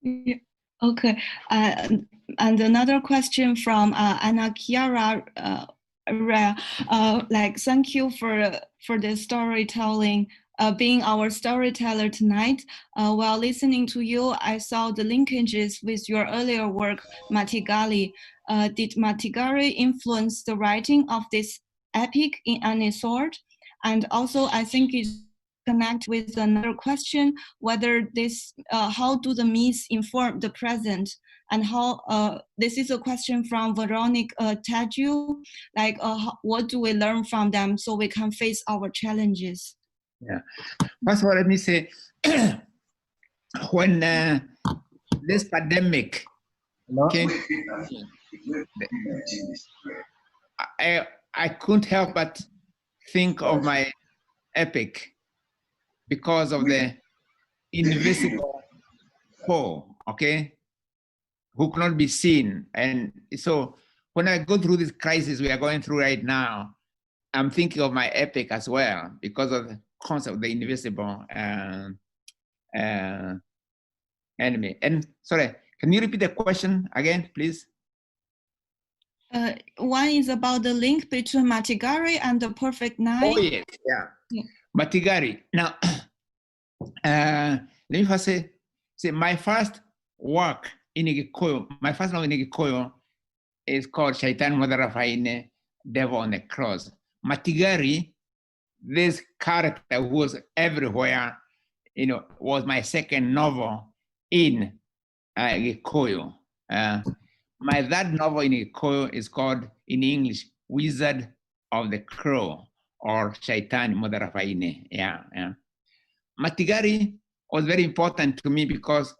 Yeah. Okay. And another question from Anna Chiara. Like, thank you for the storytelling, being our storyteller tonight. While listening to you, I saw the linkages with your earlier work, Matigali. Did Matigali influence the writing of this epic in any sort? And also, I think it connects with another question, whether this, how do the myths inform the present? And how, this is a question from Veronique Tadju, like what do we learn from them so we can face our challenges? Yeah, first of all, let me say, when this pandemic came, I couldn't help but think of my epic because of the invisible foe, okay, who cannot be seen. And so when I go through this crisis we are going through right now, I'm thinking of my epic as well because of the concept of the invisible enemy. And sorry, can you repeat the question again, please? One is about the link between Matigari and the Perfect Nine. Oh yes, yeah. Matigari. Now, let me first say my first work in Gikuyu, my first novel in Gikuyu is called Shaitan Madarafaine, Devil on the Cross. Matigari, this character who was everywhere, you know, was my second novel in Gikuyu. My third novel in Gikuyu is called, in English, Wizard of the Crow, or Shaitan Madarafaine. Yeah. Matigari was very important to me because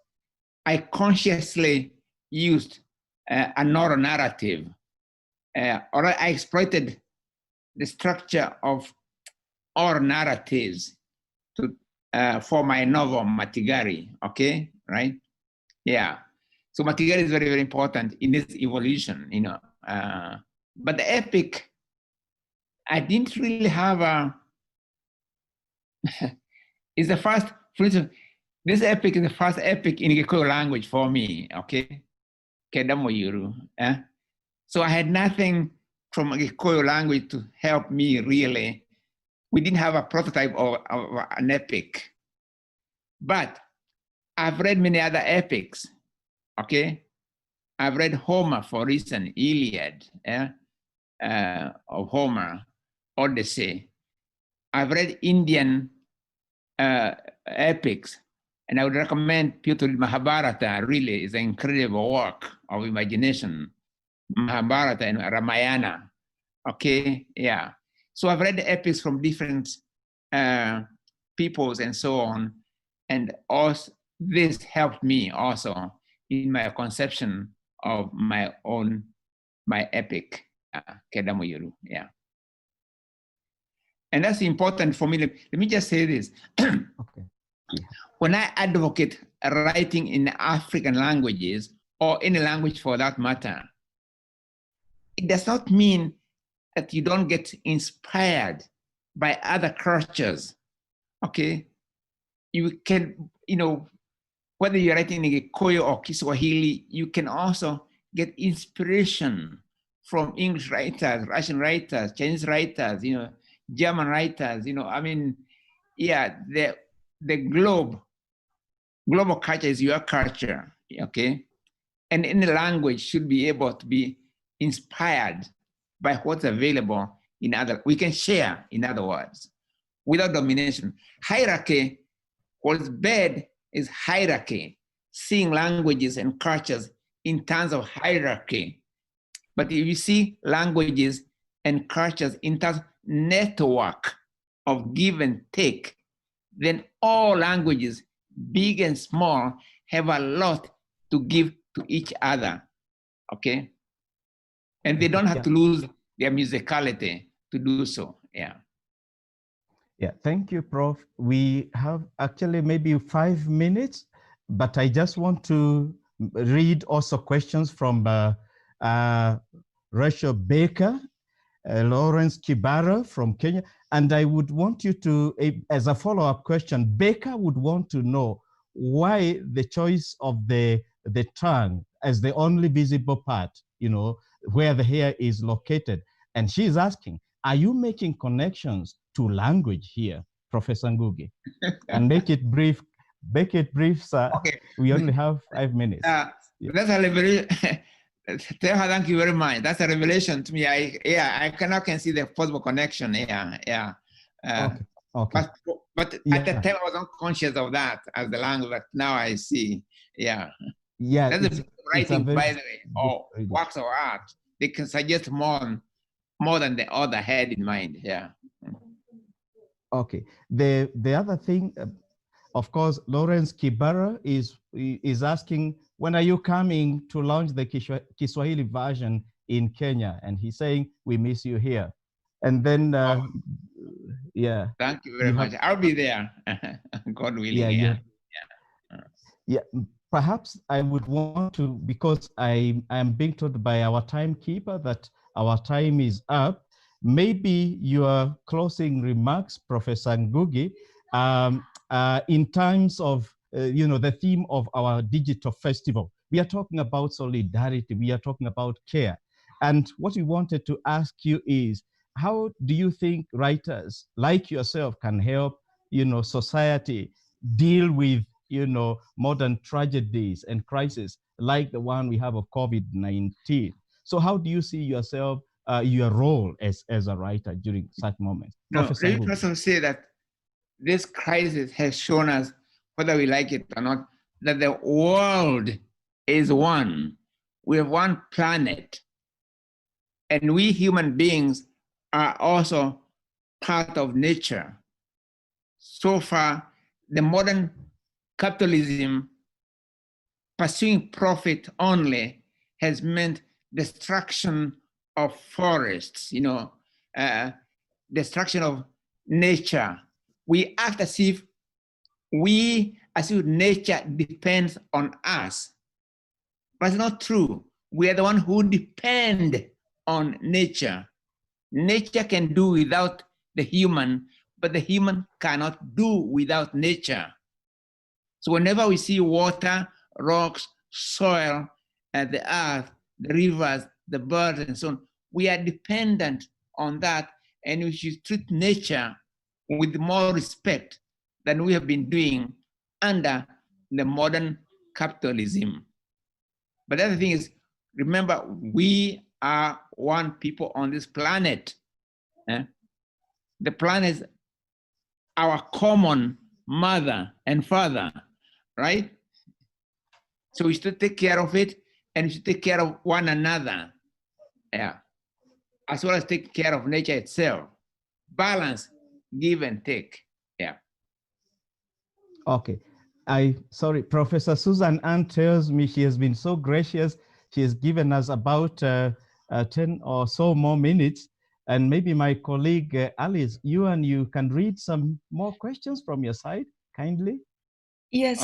I consciously used an oral narrative, or I exploited the structure of oral narratives to for my novel Matigari. Okay, right? Yeah. So Matigari is very, very important in this evolution, you know. But the epic, I didn't really have a. It's the first, for instance, this epic is the first epic in Gikuyu language for me, okay? Kedamoyuru. So I had nothing from Gikuyu language to help me really. We didn't have a prototype of an epic. But I've read many other epics, okay? I've read Homer, for instance, Iliad, of Homer, Odyssey. I've read Indian epics, and I would recommend people to read Mahabharata. Really, is an incredible work of imagination. Mahabharata and Ramayana. Okay, yeah. So I've read the epics from different peoples and so on, and also this helped me also in my conception of my epic, Kedamoyuru. Yeah. And that's important for me. Let me just say this. Okay. When I advocate writing in African languages, or any language for that matter, it does not mean that you don't get inspired by other cultures, okay? You can, you know, whether you're writing in Gikuyu or Kiswahili, you can also get inspiration from English writers, Russian writers, Chinese writers, you know, German writers, you know, I mean, yeah, the global culture is your culture, okay? And any language should be able to be inspired by what's available in other, we can share, in other words, without domination. Hierarchy, what's bad is hierarchy, seeing languages and cultures in terms of hierarchy. But if you see languages and cultures in terms of network of give and take, then all languages, big and small, have a lot to give to each other, okay? And they don't have to lose their musicality to do so, yeah. Yeah, thank you, Prof. We have actually maybe 5 minutes, but I just want to read also questions from Rachel Baker. Lawrence Kibara from Kenya. And I would want you to, as a follow-up question, Baker would want to know why the choice of the tongue as the only visible part, you know, where the hair is located. And she's asking, are you making connections to language here, Professor Ngũgĩ? And make it brief, sir. Okay. We only have 5 minutes. Yeah. That's a revelation. Thank you very much. That's a revelation to me. I can see the possible connection. Yeah. Okay. But at the time I was unconscious of that as the language, but now I see. Yeah. That's a writing, by the way, or works of art. They can suggest more than the other had in mind. Yeah. Okay. The other thing, of course, Lawrence Kibara is asking, when are you coming to launch the Kiswahili version in Kenya? And he's saying, we miss you here. And then, yeah. Thank you very much. I'll be there, God willing. Yeah. Perhaps I would want to, because I am being told by our timekeeper that our time is up. Maybe your closing remarks, Professor Ngũgĩ, in terms of the theme of our digital festival. We are talking about solidarity. We are talking about care. And what we wanted to ask you is, how do you think writers like yourself can help, society deal with, modern tragedies and crises like the one we have of COVID-19? So how do you see yourself, your role as a writer during such moments? Let me first say that this crisis has shown us, whether we like it or not, that the world is one. We have one planet. And we human beings are also part of nature. So far, the modern capitalism pursuing profit only has meant destruction of forests, destruction of nature. We act as if nature depends on us. But it's not true. We are the one who depend on nature. Nature can do without the human, but the human cannot do without nature. So whenever we see water, rocks, soil, the earth, the rivers, the birds, and so on, we are dependent on that, and we should treat nature with more respect than we have been doing under the modern capitalism. But the other thing is, remember, we are one people on this planet. The planet is our common mother and father, right? So we should take care of it, and we should take care of one another, as well as take care of nature itself. Balance, give and take, Okay, sorry, Professor Susan Ann tells me she has been so gracious. She has given us about 10 or so more minutes. And maybe my colleague Alice, you can read some more questions from your side, kindly. Yes,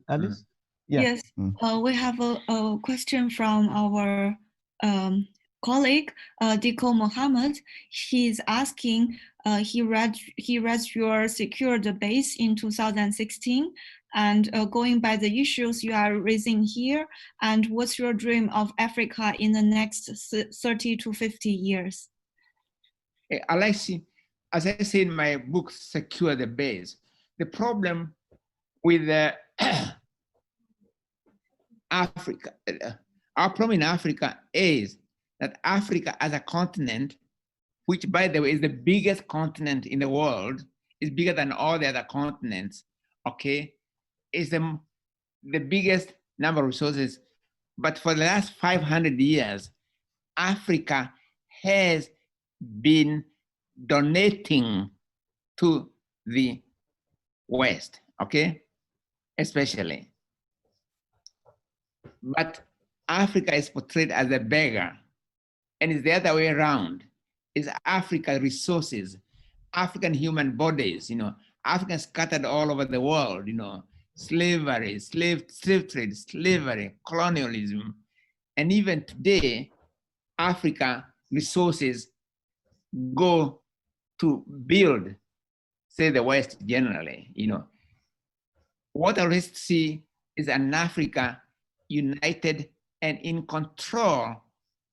Alice? Yes, we have a question from our colleague, Diko Mohammed. He's asking, he read your Secured Base in 2016, and going by the issues you are raising here, and what's your dream of Africa in the next 30 to 50 years? Alexi, as I say in my book, Secure the Base, the problem with Africa, our problem in Africa is that Africa as a continent, which by the way is the biggest continent in the world, is bigger than all the other continents, okay, is the biggest number of resources. But for the last 500 years, Africa has been donating to the West, okay, especially. But Africa is portrayed as a beggar, and it's the other way around. It's Africa resources, African human bodies, Africans scattered all over the world, slavery, slave trade, slavery, colonialism. And even today, Africa resources go to build, say, the West generally, what I always see is an Africa united and in control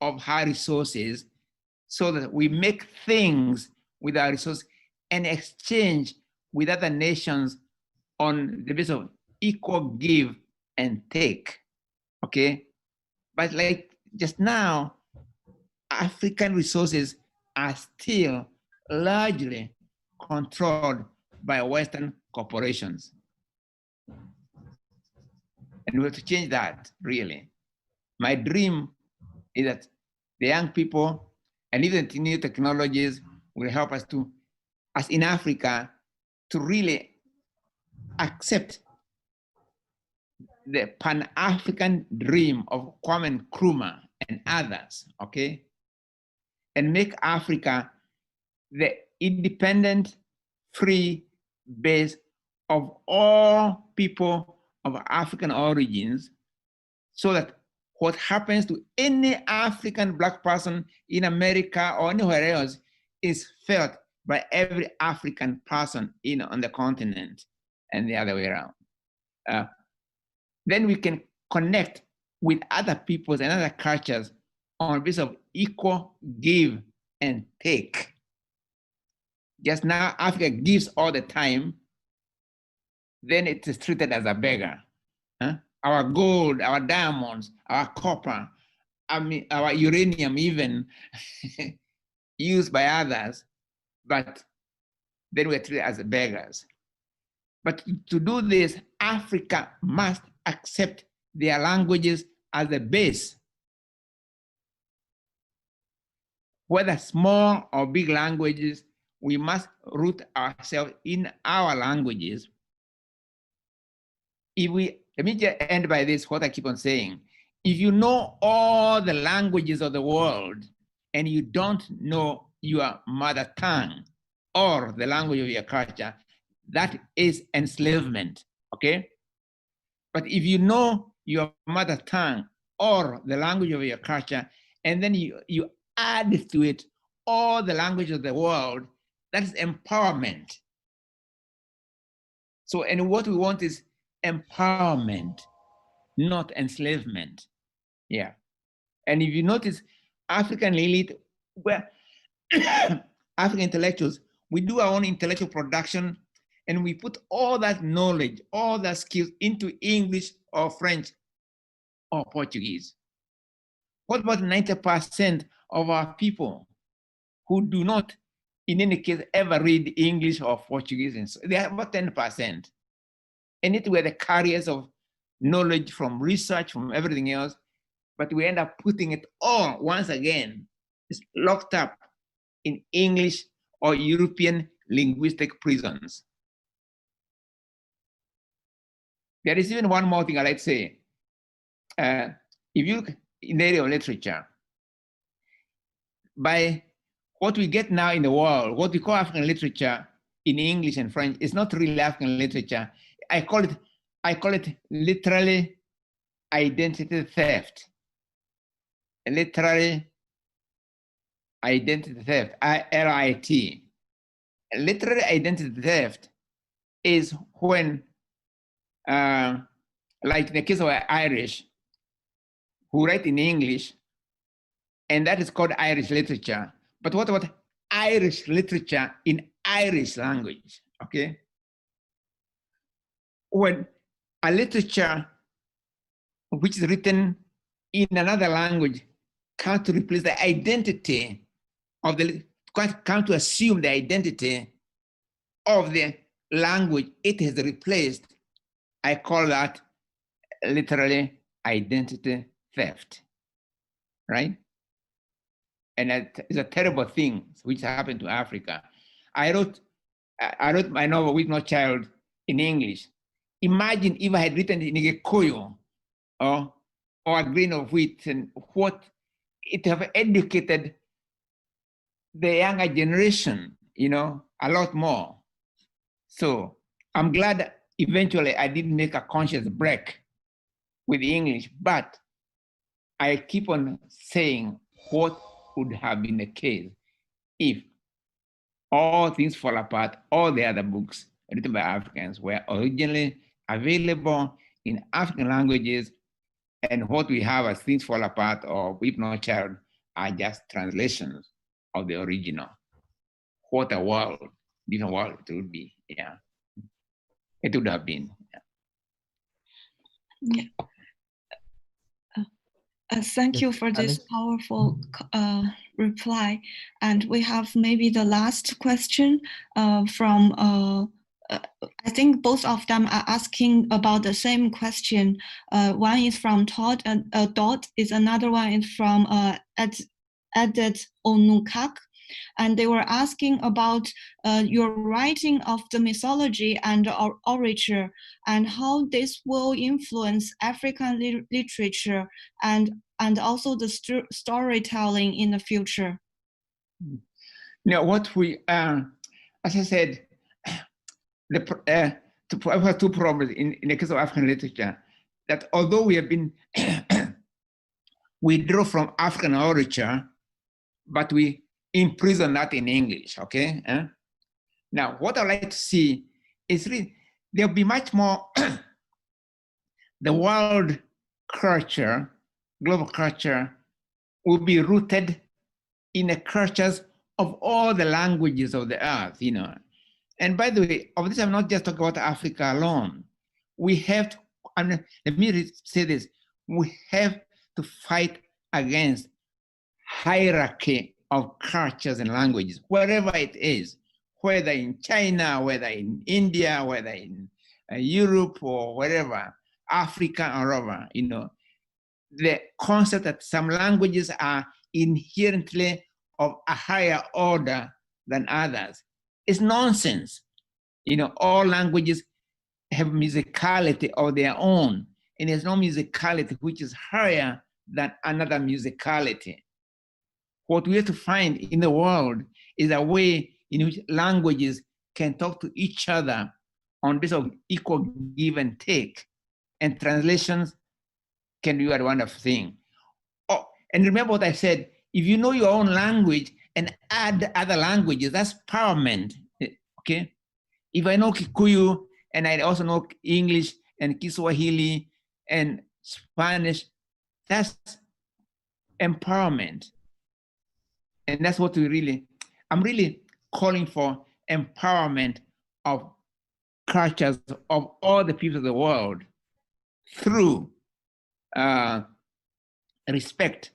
of her resources, so that we make things with our resources and exchange with other nations on the basis of equal give and take, okay? But like just now, African resources are still largely controlled by Western corporations. And we have to change that, really. My dream is that the young people and even the new technologies will help us to, as in Africa, to really accept the Pan-African dream of Kwame Nkrumah and others, okay? And make Africa the independent, free base of all people of African origins, so that what happens to any African Black person in America or anywhere else is felt by every African person on the continent, and the other way around. Then we can connect with other peoples and other cultures on a basis of equal give and take. Just now, Africa gives all the time, then it is treated as a beggar. Our gold, our diamonds, our copper, our uranium even, used by others, but then we're treated as beggars. But to do this, Africa must accept their languages as a base. Whether small or big languages, we must root ourselves in our languages. Let me just end by this, what I keep on saying. If you know all the languages of the world and you don't know your mother tongue or the language of your culture, that is enslavement, okay? But if you know your mother tongue or the language of your culture, and then you add to it all the languages of the world, that is empowerment. So, and what we want is empowerment, not enslavement. Yeah. And if you notice, African elite, well, African intellectuals, we do our own intellectual production, and we put all that knowledge, all that skills into English or French or Portuguese. What about 90% of our people who do not, in any case, ever read English or Portuguese? And so they are about 10%. And it were the carriers of knowledge from research, from everything else, but we end up putting it all, once again, it's locked up in English or European linguistic prisons. There is even one more thing I'd like to say. If you look in the area of literature, by what we get now in the world, what we call African literature in English and French, is not really African literature. I call it literally identity theft. Literary identity theft, LIT. Literary identity theft is when, like in the case of Irish, who write in English, and that is called Irish literature. But what about Irish literature in Irish language, okay? When a literature which is written in another language come to replace the identity of the, come to assume the identity of the language it has replaced, I call that literally identity theft, right? And it's a terrible thing which happened to Africa. I wrote my novel, With No Child, in English. Imagine if I had written it in Kikuyu or a grain of wheat, and what it have educated the younger generation, a lot more. So I'm glad eventually I didn't make a conscious break with English, but I keep on saying what would have been the case if all things fall apart, all the other books written by Africans were originally available in African languages, and what we have as things fall apart or Weep No Child are just translations of the original. What a world, different world it would be, yeah. It would have been. Yeah. Thank you for this powerful reply. And we have maybe the last question from, I think both of them are asking about the same question. One is from Todd, and Dot is another one is from Edet Onukak. And they were asking about your writing of the mythology and orature and how this will influence African literature and also the storytelling in the future. Now, what we, as I said, I have two problems in the case of African literature, that although we have been, we draw from African orature, but we imprison that in English, okay? Now, what I like to see is really, there'll be much more, the world culture, global culture, will be rooted in the cultures of all the languages of the earth, you know. And by the way, of this, I'm not just talking about Africa alone. We have to, let me say this, we have to fight against hierarchy of cultures and languages, wherever it is, whether in China, whether in India, whether in Europe or wherever, Africa or wherever, you know, the concept that some languages are inherently of a higher order than others is nonsense. You know, all languages have musicality of their own, and there's no musicality which is higher than another musicality. What we have to find in the world is a way in which languages can talk to each other on basis of equal give and take, and translations can be a wonderful thing. Oh, and remember what I said, if you know your own language and add other languages, that's empowerment, okay? If I know Kikuyu and I also know English and Kiswahili and Spanish, that's empowerment. And that's what we really, I'm really calling for empowerment of cultures of all the people of the world through respect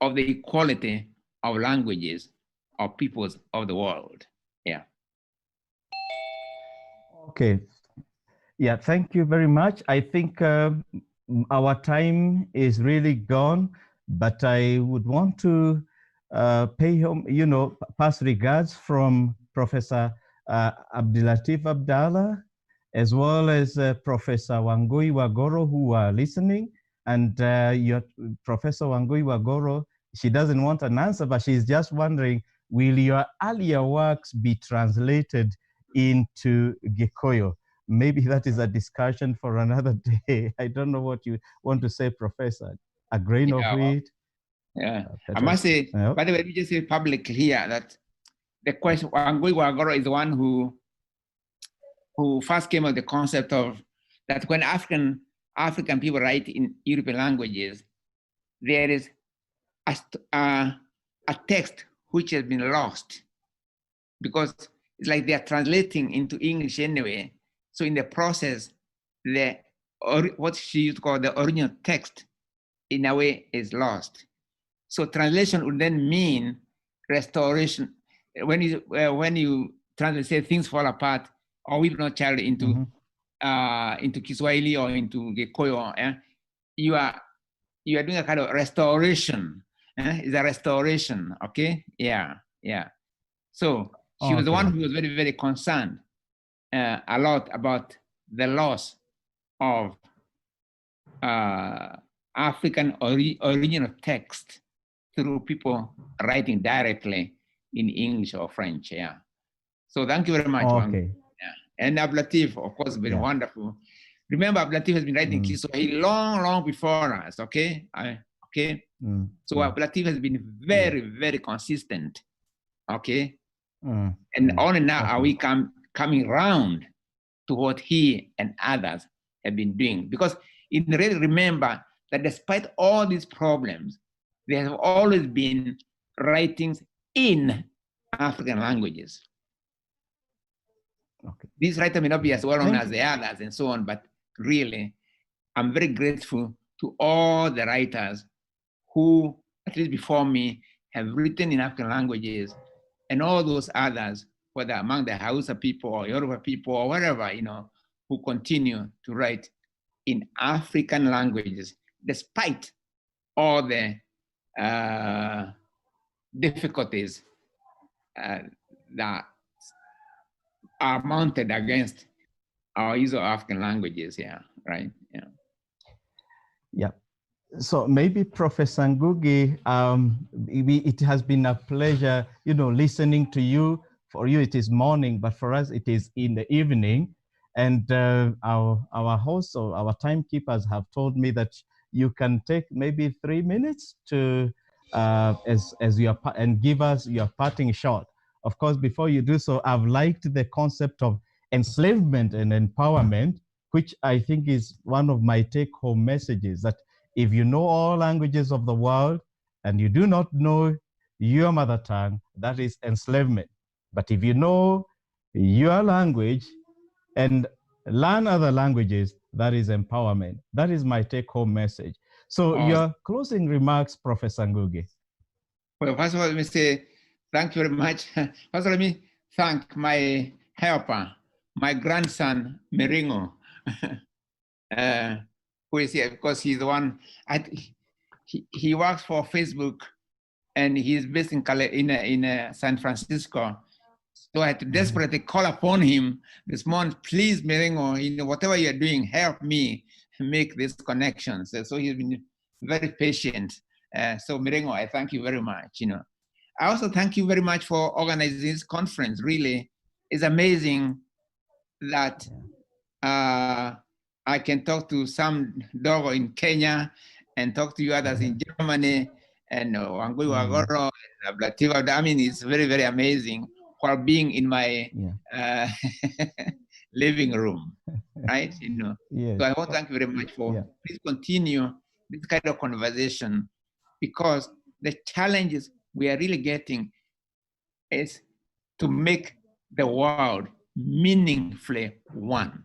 of the equality of languages of peoples of the world. Yeah. Okay. Yeah, thank you very much. I think our time is really gone, but I would want to pay him, you know, pass regards from Professor Abdulatif Abdallah, as well as Professor Wangui Wagoro, who are listening. And your Professor Wangui Wagoro, she doesn't want an answer, but she's just wondering, will your earlier works be translated into Gikuyu? Maybe that is a discussion for another day. I don't know what you want to say, Professor. A grain of wheat. Yeah, I must say, by the way, let me just say publicly here that the question, Wangui Wagoro is the one who first came up with the concept of that when African people write in European languages, there is a text which has been lost because it's like they are translating into English anyway. So in the process, what she used to call the original text in a way is lost. So translation would then mean restoration. When you translate, say things fall apart, or Weep No Child into Kiswahili or into Gikuyu, you are doing a kind of restoration. It's a restoration, okay? Yeah. So she was the one who was very, very concerned a lot about the loss of African original text through people writing directly in English or French, yeah. So thank you very much. Okay. Yeah. And Abdulatif, of course, been wonderful. Remember, Abdulatif has been writing Kiswahili long before us, okay? So Abdulatif has been very, very consistent, okay? And only now are we coming round to what he and others have been doing. Because you really remember that despite all these problems, there have always been writings in African languages. Okay. These writers may not be as well known as the others and so on, but really, I'm very grateful to all the writers who, at least before me, have written in African languages, and all those others, whether among the Hausa people or Yoruba people or whatever, you know, who continue to write in African languages, despite all the difficulties that are mounted against our use of African languages. Yeah, right. Yeah. Yeah. So maybe Professor Ngũgĩ, it has been a pleasure, you know, listening to you. For you, it is morning, but for us, it is in the evening. And our hosts or our timekeepers have told me that you can take maybe 3 minutes to as your and give us your parting shot. Of course, before you do so, I've liked the concept of enslavement and empowerment, which I think is one of my take-home messages, that if you know all languages of the world and you do not know your mother tongue, that is enslavement. But if you know your language and learn other languages, that is empowerment. That is my take-home message. So your closing remarks, Professor Ngũgĩ. Well, first of all, let me say thank you very much. First of all, let me thank my helper, my grandson, Mingqing, who is here because he's the one, he works for Facebook and he's based in San Francisco. So I had to desperately call upon him this morning, please, Mingqing, you know, whatever you're doing, help me make these connections. So he's been very patient. So Mingqing, I thank you very much. You know, I also thank you very much for organizing this conference. Really, it's amazing that I can talk to some Ndogo in Kenya and talk to you others in Germany and Ngũgĩ, I mean, it's very, very amazing while being in my living room, right? You know. Yes. So I want to thank you very much for please continue this kind of conversation, because the challenges we are really getting is to make the world meaningfully one.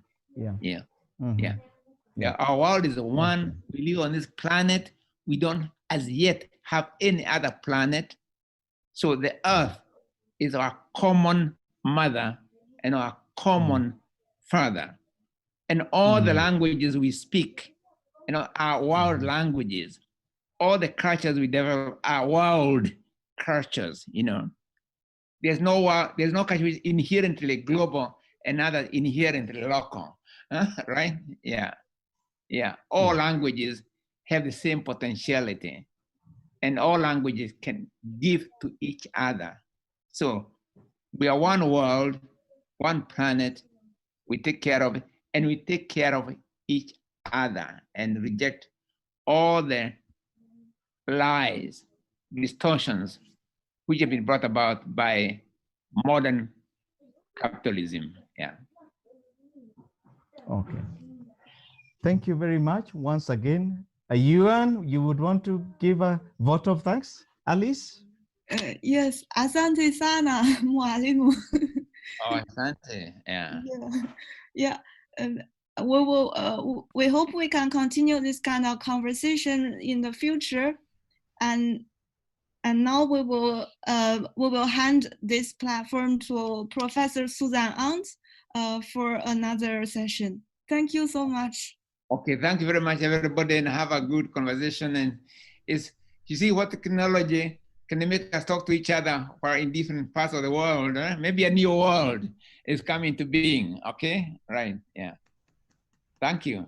Our world is one. We live on this planet. We don't as yet have any other planet. So the earth is our common mother and our common father. And all the languages we speak, you know, are world languages. All the cultures we develop are world cultures, you know. There's no culture which is inherently global and other inherently local, right? All languages have the same potentiality, and all languages can give to each other. So we are one world, one planet. We take care of it, and we take care of each other and reject all the lies, distortions, which have been brought about by modern capitalism. Okay. Thank you very much once again. Yuan, you would want to give a vote of thanks? Alice? Yes, asante sana, mwalimu. Oh, asante, We will. We hope we can continue this kind of conversation in the future, and now we will hand this platform to Professor Susan Ant for another session. Thank you so much. Okay, thank you very much, everybody, and have a good conversation. And you see what technology can make us talk to each other while in different parts of the world. Maybe a new world is coming to being. Okay, right? Yeah. Thank you.